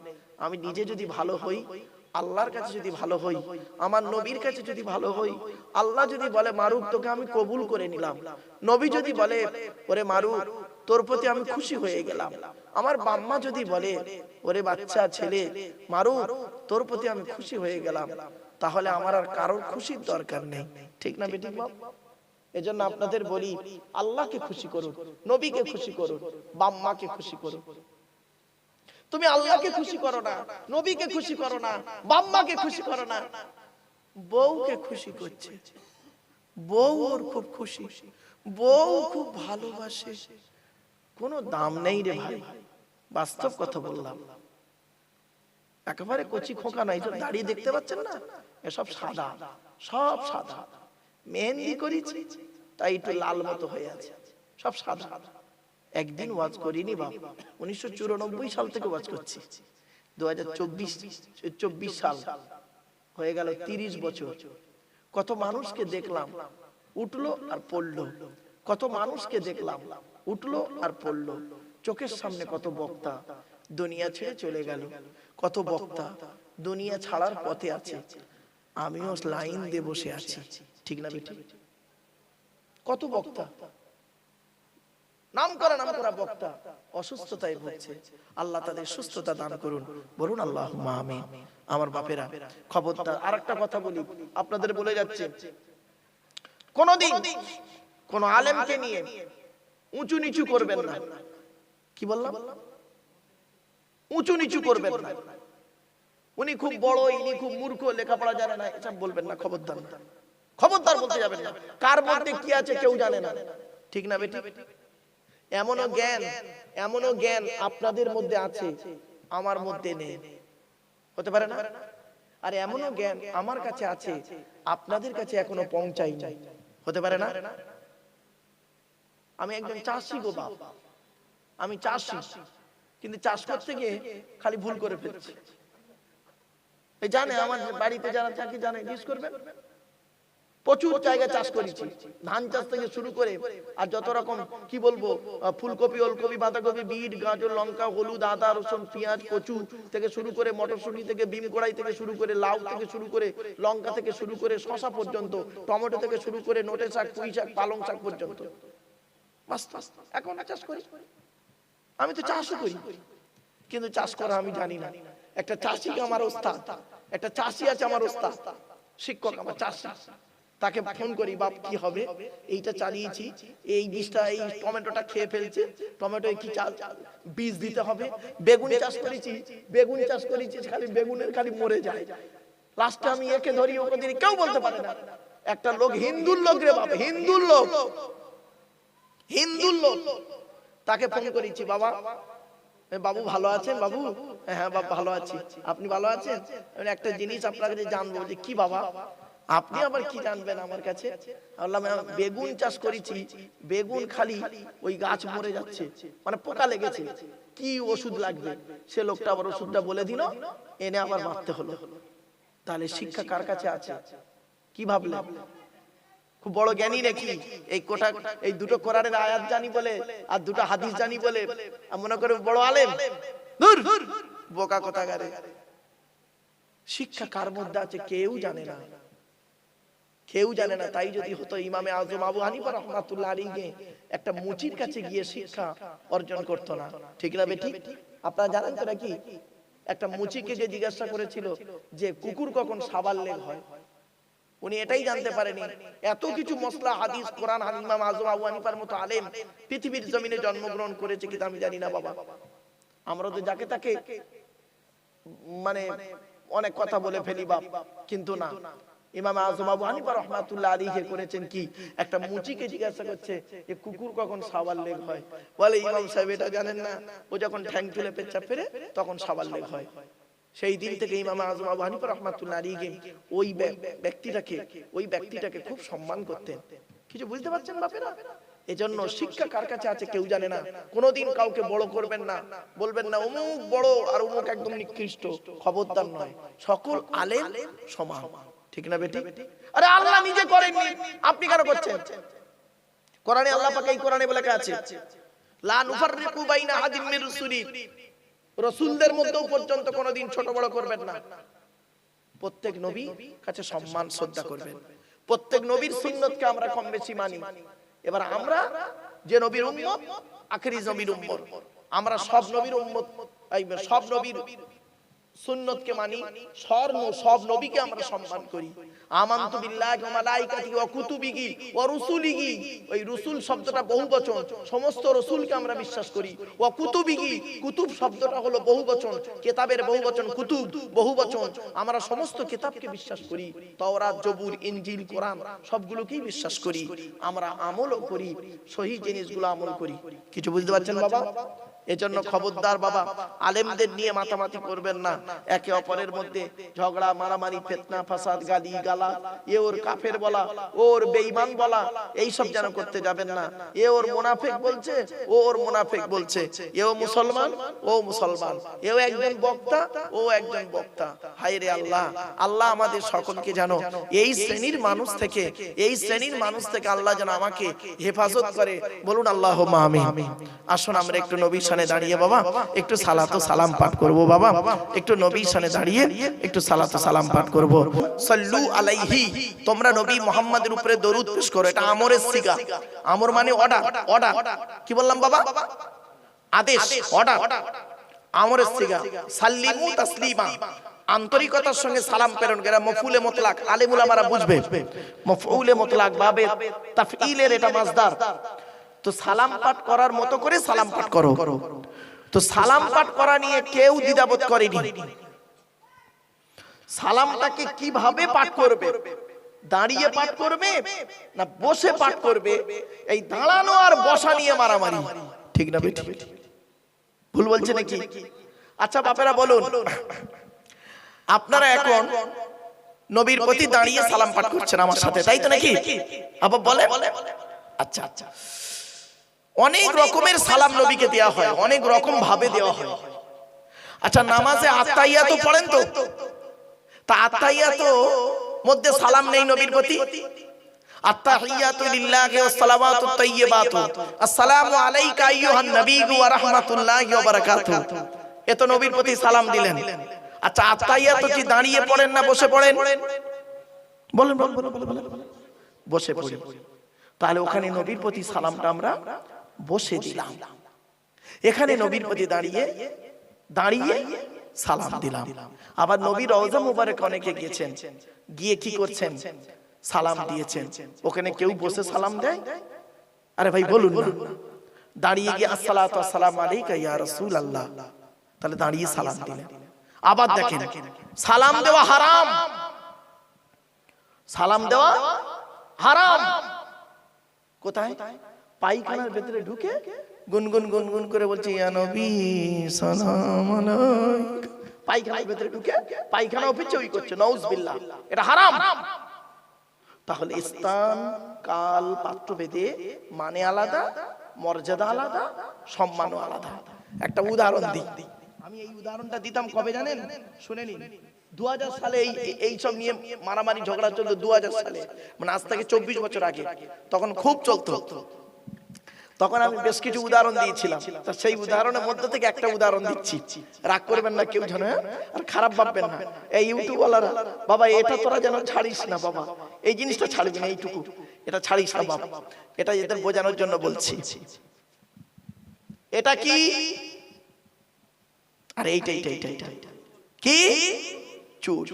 আমি নিজে যদি ভালো হই, আল্লাহর কাছে যদি ভালো হই, আমার নবীর কাছে যদি ভালো হই, আল্লাহ যদি বলে মারুক তোকে আমি কবুল করে নিলাম, নবী যদি বলে ওরে মারুক তোর প্রতি আমি খুশি হয়ে গেলাম, আমার বাম্মা যদি বলে ওরে বাচ্চা ছেলে মারুক তোর প্রতি আমি খুশি হয়ে গেলাম, তাহলে আমার আর কারোর খুশির দরকার নেই। ঠিক না বেঠিক বাপ? এজন্য আপনাদের বলি, আল্লাহকে খুশি করুন, নবীকে খুশি করুন, বাম্মাকে খুশি করুন। তুমি আল্লাহকে খুশি করো না, নবীকে খুশি করো না, বাম্মাকে খুশি করো না, বউকে খুশি করছে, বউ ওর খুব খুশি, বউ খুব ভালোবাসে, কোনো দাম নেই রে ভাই। বাস্তব কথা বললাম, একেবারে কচি খোকা নাই। দাড়ি দেখতে পাচ্ছেন না, এসব সাদা, সব সাদা। মেহেন্দি করেছি, তাই একটু লাল মতো হয়ে আছে, সব সাদা। একদিন ওয়াজ করিনি বাপ, 1994 সাল থেকে ওয়াজ করছি, 2024 সাল হয়ে গেল, 30 বছর। কত মানুষকে দেখলাম উঠলো আর পড়লো, কত মানুষকে দেখলাম উঠলো আর পড়লো। চোখের সামনে কত বক্তা দুনিয়া ছেড়ে চলে গেল, কত বক্তা দুনিয়া ছাড়ার পথে আছে, আমিও লাইন দিয়ে বসে আছি, ঠিক না বেটি? কত বক্তা নাম করা বক্তা অসুস্থতায় ভুগছে, আল্লাহ তাদের সুস্থতা দান করুন, বলুন আল্লাহুম্মা আমিন। আমার বাপেরা খবরদার, আরেকটা কথা বলি আপনাদের বলে যাচ্ছে, কোনদিন কোন আলেমকে নিয়ে উঁচু নিচু করবেন না। কি বললাম? উঁচু নিচু করবেন না। উনি খুব বড়, ইনি খুব মূর্খ, লেখাপড়া জানে না, এসব বলবেন না, খবরদার, খবরদার বলতে যাবেন না। কার মধ্যে কি আছে কেউ জানে না, ঠিক না বেটি? এমনও জ্ঞান আপনাদের মধ্যে আছে, আমার মধ্যে নেই, হতে পারে না? আর এমনও জ্ঞান আমার কাছে আছে, আপনাদের কাছে এখনো পৌঁছায়নি, হতে পারে না? আমি একজন চাষি গো বাপ, আমি চাষি, কিন্তু চাষ করতে গিয়ে খালি ভুল করে ফেলছি। এই জানে আমার বাড়িতে যারা থাকে জানে, জিজ্ঞেস করবেন, প্রচুর জায়গা চাষ করেছি, ধান চাষ থেকে শুরু করে আর যত রকম কি বলবো, ফুলকপি, ওলকপি, বাঁধাকপি, বিট, গাজর, লঙ্কা, হলুদ, আদা, রসুন, পেঁয়াজ, কচু থেকে শুরু করে মটরশুঁটি থেকে বিম কড়াই থেকে শুরু করে লাউ থেকে শুরু করে লঙ্কা থেকে শুরু করে শসা পর্যন্ত, টমেটো থেকে শুরু করে নোটে শাক, পুঁই শাক, পালং শাক পর্যন্ত এখন চাষ করি। আমি তো চাষও করি, কিন্তু চাষ করা আমি জানি না। একটা চাষি আমার ওস্তাদ, একটা চাষি আছে আমার ওস্তাদ, শিক্ষক আমার চাষি, তাকে ফোন করি, বাপ কি হবে, এইটা চালিয়েছি, এই বীজটা, এই টমেটোটা খেয়ে ফেলছে, টমেটো কি বীজ দিতে হবে, বেগুন চাষ করেছি, খালি বেগুনের খালি মরে যায়, লাস্টে আমি একে ধরি ওকে ধরি, কেউ বলতে পারে না। একটা লোক, হিন্দুর লোক রে বাবা, হিন্দুর লোক, তাকে ফোন করেছি, বাবা, বাবু ভালো আছেন? বাবু, হ্যাঁ বাবা ভালো আছি, আপনি ভালো আছেন? একটা জিনিস আপনার কাছে জানবো। যে কি বাবা? আপনি আবার কি জানবেন আমার কাছে? বললাম বেগুন চাষ করেছি, বেগুন খালি ওই গাছ মরে যাচ্ছে, মানে পোকা লেগেছে, কি ওষুধ লাগবে? সে লোকটা আবার ওষুধটা বলে দিল, এনে আবার মারতে হলো। তাহলে শিক্ষা কার কাছে আছে? কি ভাবলেন? খুব বড় জ্ঞানী নাকি? এই দুটো কোরআনের আয়াত জানি বলে আর দুটো হাদিস জানি বলে মনে করে বড় আলেম? দূর, বোকা কোথাকারে। শিক্ষা কার মধ্যে আছে কেউ জানে না, কেউ জানে না। তাই যদি হতো ইমামে আজম আবু হানিফা রাহমাতুল্লাহ আলাইহি একটা মুচির কাছে গিয়ে শিক্ষা অর্জন করতো না, ঠিক না বেটি? আপনারা জানেন তো নাকি, একটা মুচিকে যে জিজ্ঞাসা করেছিল যে কুকুর কখন সাবাল লেগ হয়, উনি এটাই জানতে পারেনি। এত কিছু মসলা হাদিস কোরআন, ইমাম আজম আবু হানিফার মতো আলেম পৃথিবীর জমিনে জন্মগ্রহণ করেছে, কিন্তু আমি জানি না বাবা। আমরা তো যাকে তাকে মানে অনেক কথা বলে ফেলি বাপ, কিন্তু না, ইমাম আজম আবু হানিফা রাহমাতুল্লাহ আলাইহি করেছেন কি, একটা মুচিকে জিজ্ঞাসা করছে যে কুকুর কখন সাবাল লেগ হয়, বলে ইমাম সাহেব এটা জানেন না, ও যখন ঠ্যাং তুলে পেচ্ছাপ ফেরে তখন সাবাল লেগ হয়। সেই দিন থেকে ইমাম আজম আবু হানিফা রাহমাতুল্লাহ আলাইহি ওই ব্যক্তিটাকে খুব সম্মান করতেন। কিছু বুঝতে পারছেন বাপেরা? এজন্য শিক্ষা কার কাছে আছে কেউ জানে না। কোনোদিন কাউকে বড় করবেন না, বলবেন না অমুক বড় আর অমুক একদম নিকৃষ্ট, খবরদার নয়। সকল আলেম সমান, ঠিক না বেটি? আরে আল্লাহ নিজে করেননি, আপনি কেন করছেন? কোরআনে আল্লাহ পাক এই কোরআনে বলে আছে, লা নুফাররিকু বাইনা আহাদিম মির রুসুলি, রাসূলদের মধ্যেও পর্যন্ত কোনোদিন ছোট বড় করবেন না। প্রত্যেক নবী কাছে সম্মান শ্রদ্ধা করবেন, প্রত্যেক নবীর সুন্নতকে আমরা কম বেশি মানি। এবার আমরা যে নবীর উম্মত, আখেরি নবীর উম্মত, আমরা সব নবীর উম্মত, সব নবীর সুন্নতকে মানি, সব নবীকে আমরা সম্মান করি। আমানতু বিল্লাহি ওয়া মালাইকাতিহি ওয়া কুতুবিহি ওয়া রুসুলিহি, ওই রসুল শব্দটা বহুবচন, সমস্ত রসুলকে আমরা বিশ্বাস করি। ওয়া কুতুবিহি, কুতুব শব্দটা হলো বহুবচন, কিতাবের বহুবচন কুতুব, বহুবচন। আমরা সমস্ত কিতাবকে বিশ্বাস করি, তাওরাত, জবুর, ইনজিল, কোরআন সবগুলোকেই বিশ্বাস করি। আমরা আমলও করি, সহি জিনিসগুলো আমল করি। কিছু বুঝতে পারছেন বাবা? এজন্য খবরদার বাবা, আলেমদের নিয়ে মাতামাতি করবেন না। একে অপরের মধ্যে ঝগড়া, মারামারি, ফিতনা, ফাসাদ, গালি গালা, এ ওর কাফের বলা, ওর বেঈমান বলা, এই সব যেন করতে যাবেন না। এ ওর মুনাফিক বলছে, ও ওর মুনাফিক বলছে, এও মুসলমান, ও মুসলমান, এও একজন বক্তা, ও একজন বক্তা। হায় রে আল্লাহ, আল্লাহ আমাদের সকলকে যেন এই শ্রেণীর মানুষ থেকে, এই শ্রেণীর মানুষ থেকে আল্লাহ যেন আমাকে হেফাজত করে। বলুন আল্লাহুম্মা আমিন। আসুন আমরা একটু নবীর শানে দাঁড়িয়ে বাবা একটু সালাত ও সালাম পাঠ করব। বাবা একটু নবীর শানে দাঁড়িয়ে একটু সালাত ও সালাম পাঠ করব। সাল্লু আলাইহি, তোমরা নবী মুহাম্মাদের উপরে দরুদ পেশ করো। এটা আমরের সিগা। আমর মানে অর্ডার, অর্ডার। কি বললাম বাবা? আদেশ, অর্ডার, আমরের সিগা। সাল্লিমু তাসলিমা, আন্তরিকতার সঙ্গে সালাম প্রেরণ করা। মফউলে মুতলাক, আলেম উলামারা বুঝবে। মফউলে মুতলাক বাবে তাফঈলের এটা মাসদার। তো সালাম পাঠ করার মতো করে সালাম পাঠ করো। তো সালাম পাঠ করা নিয়ে কেউ দ্বিধাবোধ করেনি। সালামটাকে কিভাবে পাঠ করবে? দাঁড়িয়ে পাঠ করবে না বসে পাঠ করবে? এই দাঁড়ানো আর বসা নিয়ে মারামারি, ঠিক না বেটি? ভুল বলছে নাকি? আচ্ছা বাপেরা বলুন, আপনারা এখন নবীর প্রতি দাঁড়িয়ে সালাম পাঠ করছেন আমার সাথে, তাই তো নাকি? আবার বলে আচ্ছা আচ্ছা, অনেক রকমের সালাম নবীকে দেওয়া হয়, অনেক রকম ভাবে দেওয়া হয়। আচ্ছা নামাজে আত্তাহিয়াতু পড়েন তো? তা আত্তাহিয়াতু মধ্যে সালাম নেই নবীর প্রতি? আত্তাহিয়াতু লিল্লাহি ওয়াস সালাওয়াতুত তাইয়্যিবাতু আসসালামু আলাইকা আইয়ুহান নাবিয়্যু ওয়া রাহমাতুল্লাহি ওয়া বারাকাতুহু, এত নবীর প্রতি সালাম দিলেন। আচ্ছা আত্তাহিয়াতু কি দাঁড়িয়ে পড়েন না বসে পড়েন? বলেন বলেন বলেন। বসে পড়ি। তাহলে ওখানে নবীর প্রতি সালামটা আমরা বসে দিলাম, এখানে নবীর প্রতি দাঁড়িয়ে দাঁড়িয়ে সালাম দিলাম। আবার নবীর রওজা মুবারক অনেকে গিয়েছেন, গিয়ে কি করছেন? সালাম দিয়েছেন। ওখানে কেউ বসে সালাম দেয়? আরে ভাই বলুন না, দাঁড়িয়ে গিয়ে আসসালাতু ওয়াসসালামু আলাইকা ইয়া রাসূলুল্লাহ, তাহলে দাঁড়িয়ে সালাম দিলেন। আবার দেখেন সালাম দেওয়া হারাম, সালাম দেওয়া হারাম। কোথায়? পায়খানার ভেতরে ঢুকে গুনগুন গুনগুন করে বলছে ইয়া নবী সালাম আলাইকা। পায়খানার ভেতরে ঢুকে পায়খানা অফিসে ওই করছে, নাউজুবিল্লাহ, এটা হারাম। তাহলে স্থান কাল পাত্র ভেদে মানে আলাদা, মর্যাদা আলাদা, সম্মানও আলাদা। একটা উদাহরণ দিই, আমি এই উদাহরণটা দিতাম কবে জানেন? শুনে নিন। 2000 সালে এই সব নিয়ে মারামারি ঝগড়া চলতো 2000 সালে, মানে আজ থেকে 24 বছর আগে। তখন খুব চলতো। তখন আমি বেশ কিছু উদাহরণ দিয়েছিলাম। তা সেই উদাহরণের মধ্যে থেকে একটা উদাহরণ দিচ্ছি, রাগ করবেন না কেউ যেন, আর খারাপ ভাববেন না। এই ইউটিউব ওয়ালারা, বাবা এটা তোরা যেন ছাড়িস না বাবা, এই জিনিসটা ছাড়বি না, এইটুকু এটা ছাড়িস না বাবা, এটা এদের বোঝানোর জন্য বলছি। এটা কি? আরে এইটা এইটা এইটা এইটা কি? চুল।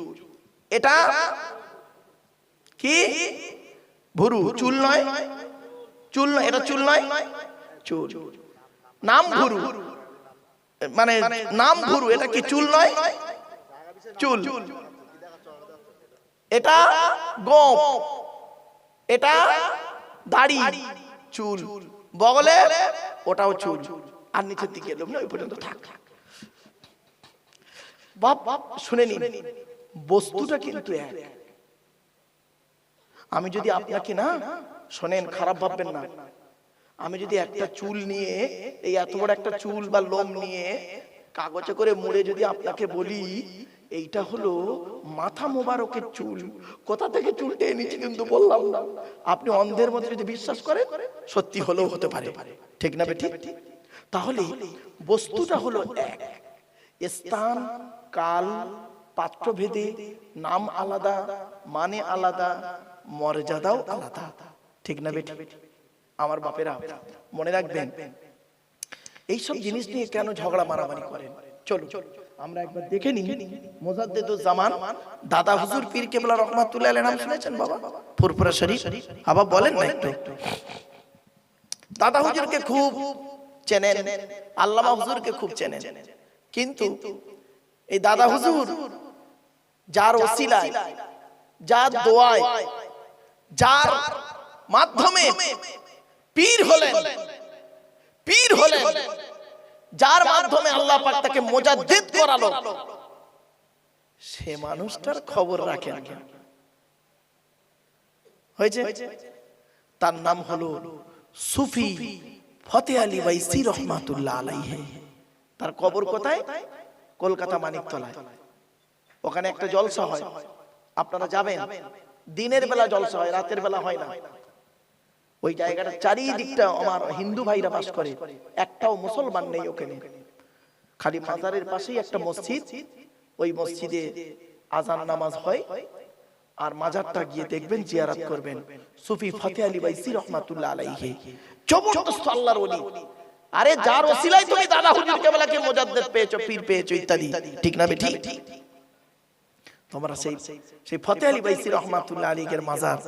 এটা কি? ভুরু। চুল নয়, চুল নয়, এটা চুল নয়, চুল। নাম ভুরু, মানে নাম ভুরু, এটা কি চুল নয়? চুল। এটা গোঁফ, এটা দাড়ি, চুল। বগলে ওটাও চুল, আর নিচের দিকে এলো না, ওই পর্যন্ত থাক। বাপ শুনে নিন, বস্তুটা কিন্তু এক। আমি যদি আপনাকে, না শোনেন, খারাপ ভাববেন না, আমি যদি একটা চুল নিয়ে, এই এত বড় একটা চুল বা লোম নিয়ে কাগজে করে মুড়ে যদি আপনাকে বলি এইটা হলো মাথা মোবারকের চুল, কোথা থেকে চুলটা এনেছি কিন্তু বললাম না, আপনি অন্ধের মতো যদি বিশ্বাস করেন, সত্যি হলেও হতে পারে, ঠিক না বেটি? তাহলে বস্তুটা হলো এক, স্থান কাল পাত্র ভেদে নাম আলাদা, মানে আলাদা, মর্যাদাও আলাদা, ঠিক না বেটি? আমার বাপেরা মনে রাখবেন, এইসব জিনিস নিয়ে কেন ঝগড়া মারামারি করেন। চলো আমরা একবার দেখে নিই মুজাদ্দিদুজ জামান দাদা হুজুর পীর কেবলা রহমাতুল্লাহ আলাইহি নাম শুনেছেন বাবা? ফুরফুরা শরীফ। আবার বলেন না একটু। দাদা হুজুরকে খুব চেনেন, আল্লামা হুজুরকে খুব চেনেন, কিন্তু এই দাদা হুজুর যার ওসিলায়, যার দোয়ায়, যার মাধ্যমে পীর হলেন, পীর হলেন, যার মাধ্যমে আল্লাহ পাক তাকে মুজাদ্দিদ করালো, সে মানুষটার খবর রাখেন না। হয়েছে? তার নাম হলো সুফি ফতেহ আলী বাইসি রহমাতুল্লাহ আলাইহি। তার কবর কোথায়? কলকাতা মানিকতলায়। ওখানে একটা জলসা হয়, আপনারা যাবেন। দিনের বেলা জলসা হয়, রাতের বেলা হয় না। ওই জায়গাটা চারিদিকটা আমার হিন্দু ভাইরা বাস করে, একটাও মুসলমান নেই ওখানে। খালি মাজারের পাশেই একটা মসজিদ, ওই মসজিদে আজান নামাজ হয়। আর মাজারটা গিয়ে দেখবেন, জিয়ারত করবেন। সুফি ফতেহ আলী বাইসি রহমাতুল্লাহ আলাইহি জবরদস্ত আল্লাহর ওলি। আরে যার ওসিলায় তুমি দাদা হুজুর কেবলাকে মুজাদ্দিদ পেয়েছো, পীর পেয়েছো ইত্যাদি, ঠিক না বেঠিক? তোমরা সেই ফতেহ আলী বাইসি রহমাতুল্লাহ আলাইহির মাজার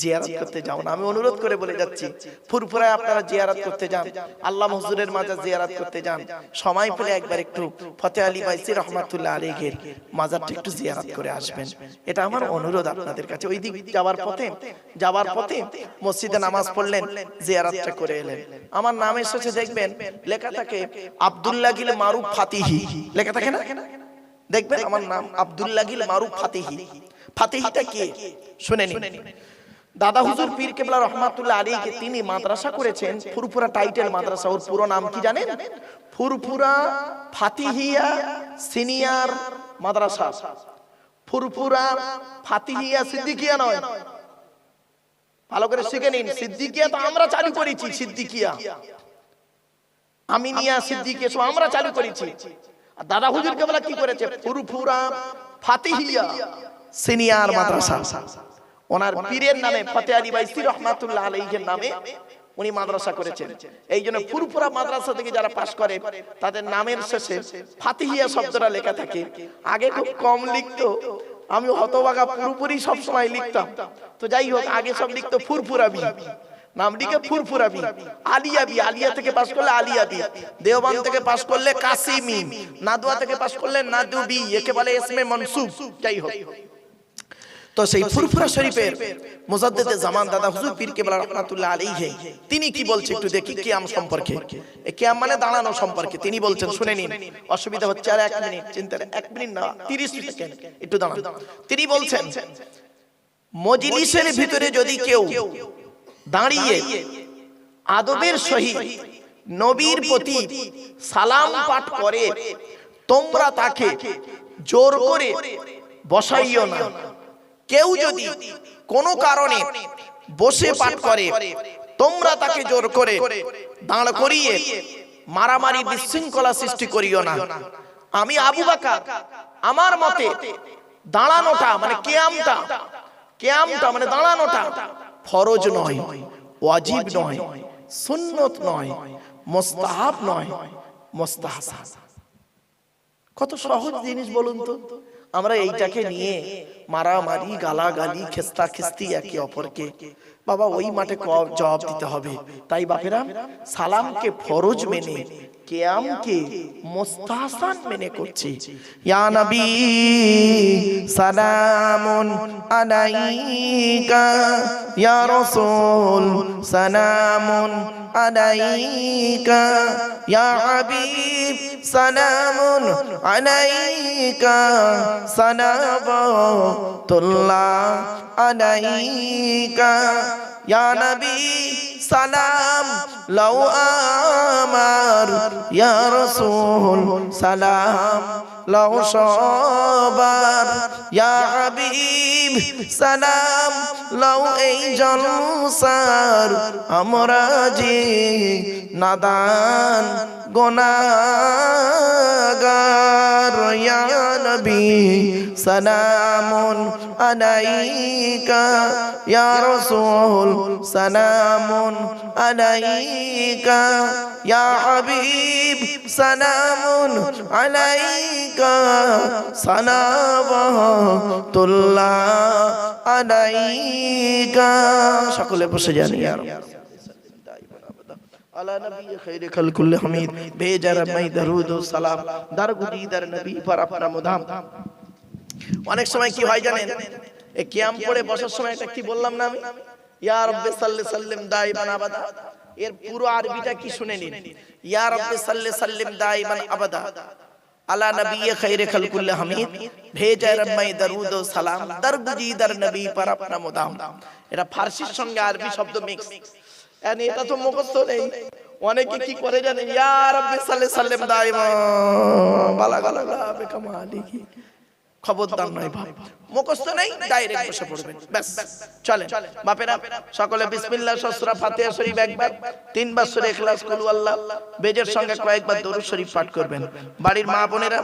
জিয়ারত করতে যাও না। আমি অনুরোধ করে বলে যাচ্ছি, ফুরফুরায় আপনারা জিয়ারত করতে যান, আল্লাহ হুজুরের মাজার জিয়ারত করতে যান। সময় পেলে একবার একটু ফতেহ আলী বাইসি রহমাতুল্লাহ আলাইহির মাজারটা একটু জিয়ারত করে আসবেন, এটা আমার অনুরোধ আপনাদের কাছে। ওই দিক যাওয়ার পথে মসজিদে নামাজ পড়লেন, জিয়ারতটা করে এলেন। আমার নাম এসেছে দেখবেন, লেখা থাকে আব্দুল্লাহ গিল মারুফ ফাতিহি, লেখা থাকে না? দেখবেন আমার নাম আব্দুল্লাহ গিল মারুফ ফাতিহি। ফাতিহিটা কি শুনে নিন। দাদা হুজুর পীর কেবলা রহমাতুল্লাহ আলাইহি তিনি মাদ্রাসা করেছেন, ফুরফুরা টাইটেল মাদ্রাসা। ওর পুরো নাম কি জানেন? ফুরফুরা ফাতিহিয়া সিনিয়র মাদ্রাসা। ফুরফুরা ফাতিহিয়া সিদ্দিকিয়া নয়, ভালো করে শিখে নিন। সিদ্দিকিয়া তো আমরা চালু করেছি, সিদ্দিকিয়া আমিনিয়া সিদ্দিকিয়া সব আমরা চালু করেছি। আর দাদা হুজুর কেবলা কি করেছে? ফুরফুরা ফাতিহিয়া সিনিয়র মাদ্রাসা। ওনার পীরের নামে ফতেহ আলী বাইসি রহমাতুল্লাহ আলাইহির নামে উনি মাদ্রাসা করেছেন। এই জন্য ফুরফুরা মাদ্রাসা থেকে যারা পাশ করে তাদের নামের শেষে ফাতিহিয়া শব্দটা লেখা থাকে। আগে খুব কম লিখতো, আমি হতভাগা পুরোপুরি সব সময় লিখতাম। তো যাই হোক, আগে সব লিখতো ফুরফুরাবি, নাম লিখে ফুরফুরাবি। আলিয়াবি, আলিয়া থেকে পাশ করলে আলিয়াবি। দেওবন্দ থেকে পাশ করলে কাসিমি। নাদওয়া থেকে পাশ করলে নাদুবি, একে বলে ইসমে মনসুব। যাই হোক, তো সেই ফুরফুরা শরীফের মুজাদ্দিদে জামান দাদা হুজুর পীর কেবলা রহমাতুল্লাহ আলাইহি তিনি কি বলছে একটু দেখি কিয়াম সম্পর্কে। এই কিয়াম মানে দাঁড়ানো সম্পর্কে তিনি বলছেন, শুনে নিন। অসুবিধা হচ্ছে আর 1 মিনিট, চিন্তা 1 মিনিট না 30 সেকেন্ড, একটু দাঁড়ান। তিনি বলছেন, মজলিসের ভিতরে যদি কেউ দাঁড়িয়ে আদবের সহিত নবীর প্রতি সালাম পাঠ করে, তোমরা তাকে জোর করে বসাইও না। কেউ যদি কোনো কারণে বসে পাঠ করে, তোমরা তাকে জোর করে দাঁড় করিয়ে মারামারি বিশৃঙ্খলা সৃষ্টি করিও না। আমি আবু বকর, আমার মতে দাঁড়ানোটা মানে কিয়ামটা মানে দাঁড়ানোটা ফরজ নয়, ওয়াজিব নয়, সুন্নত নয়, মুস্তাহাব নয়, মুস্তাহসান। কত সহজ জিনিস বলুন তো। আমরা এইটাকে নিয়ে মারামারি, গালাগালি, খেস্তা খেস্তি একে অপরকে, বাবা ওই মাঠে জবাব দিতে হবে। তাই বাপেরা সালামকে ফরজ মেনে কিয়ামকে মুস্তাহসান মেনে করছি। ইয়া নবী সালামুন আলাইকা, ইয়া রাসূল সালামুন আলাইকা, ইয়া হাবিব সালামুন আলাইকা, সালাওয়াতুল্লাহ আলাইকা, ইয়া নবী সালাম লাউ আমার, ইয়া রাসূল সালাম লাউ সবার, ইয়া হাবিব সালাম লাউ এই জলসার আমরা যে নাদান গুনাহগার। ইয়া নবী সালামুন আলাইকা, ইয়া রাসূল সালামুন আলাইকা, ইয়া হাবিব সালামুন আলাইকা, সালাওয়াতুল্লাহ আলাইকা। সকলে বসে যান। ইয়া আলা নবী খায়রে খালকুল হামিদ, বেজার মাই দরুদ ও সালাম দারগুদি দার নবী पर अपना मुदाम। অনেক সময় কি হয় জানেন, এই কিয়াম পড়ে বসার সময় একটা কি বললাম না আমি, ইয়া রাব্বি সাল্লি সাল্লিম দাইমান আবাদা, এর পুরো আরবিটা কি শুনে নিন। ইয়া রাব্বি সাল্লি সাল্লিম দাইমান আবাদা আলা নবী খায়রে খালকুল্লাহ হামিদ, ভেজা রব্বাই দরুদ ও সালাম দরগুজি দর নবী পর আপনা মুদাম। এটা ফারসির সঙ্গে আরবি শব্দ মিক্স। এন্ড এটা তো মুখস্থ নেই। অনেকে কি করে জানেন, ইয়া রাব্বি সাল্লি সাল্লিম দাইমান বালাগালা বেকামালিহি, খবরদার নয় ভাই, মুখস্থ নেই, ডাইরেক্ট বসে পড়বেন ব্যাস। চলেন বাপেরা, সকলে বিসমিল্লাহ সূরা ফাতিহা শরীফ একবার, 3 বার সূরা ইখলাস কুল আল্লাহ, বেজের সঙ্গে কয়েকবার দরুদ শরীফ পাঠ করবেন। বাড়ির মা বোনেরা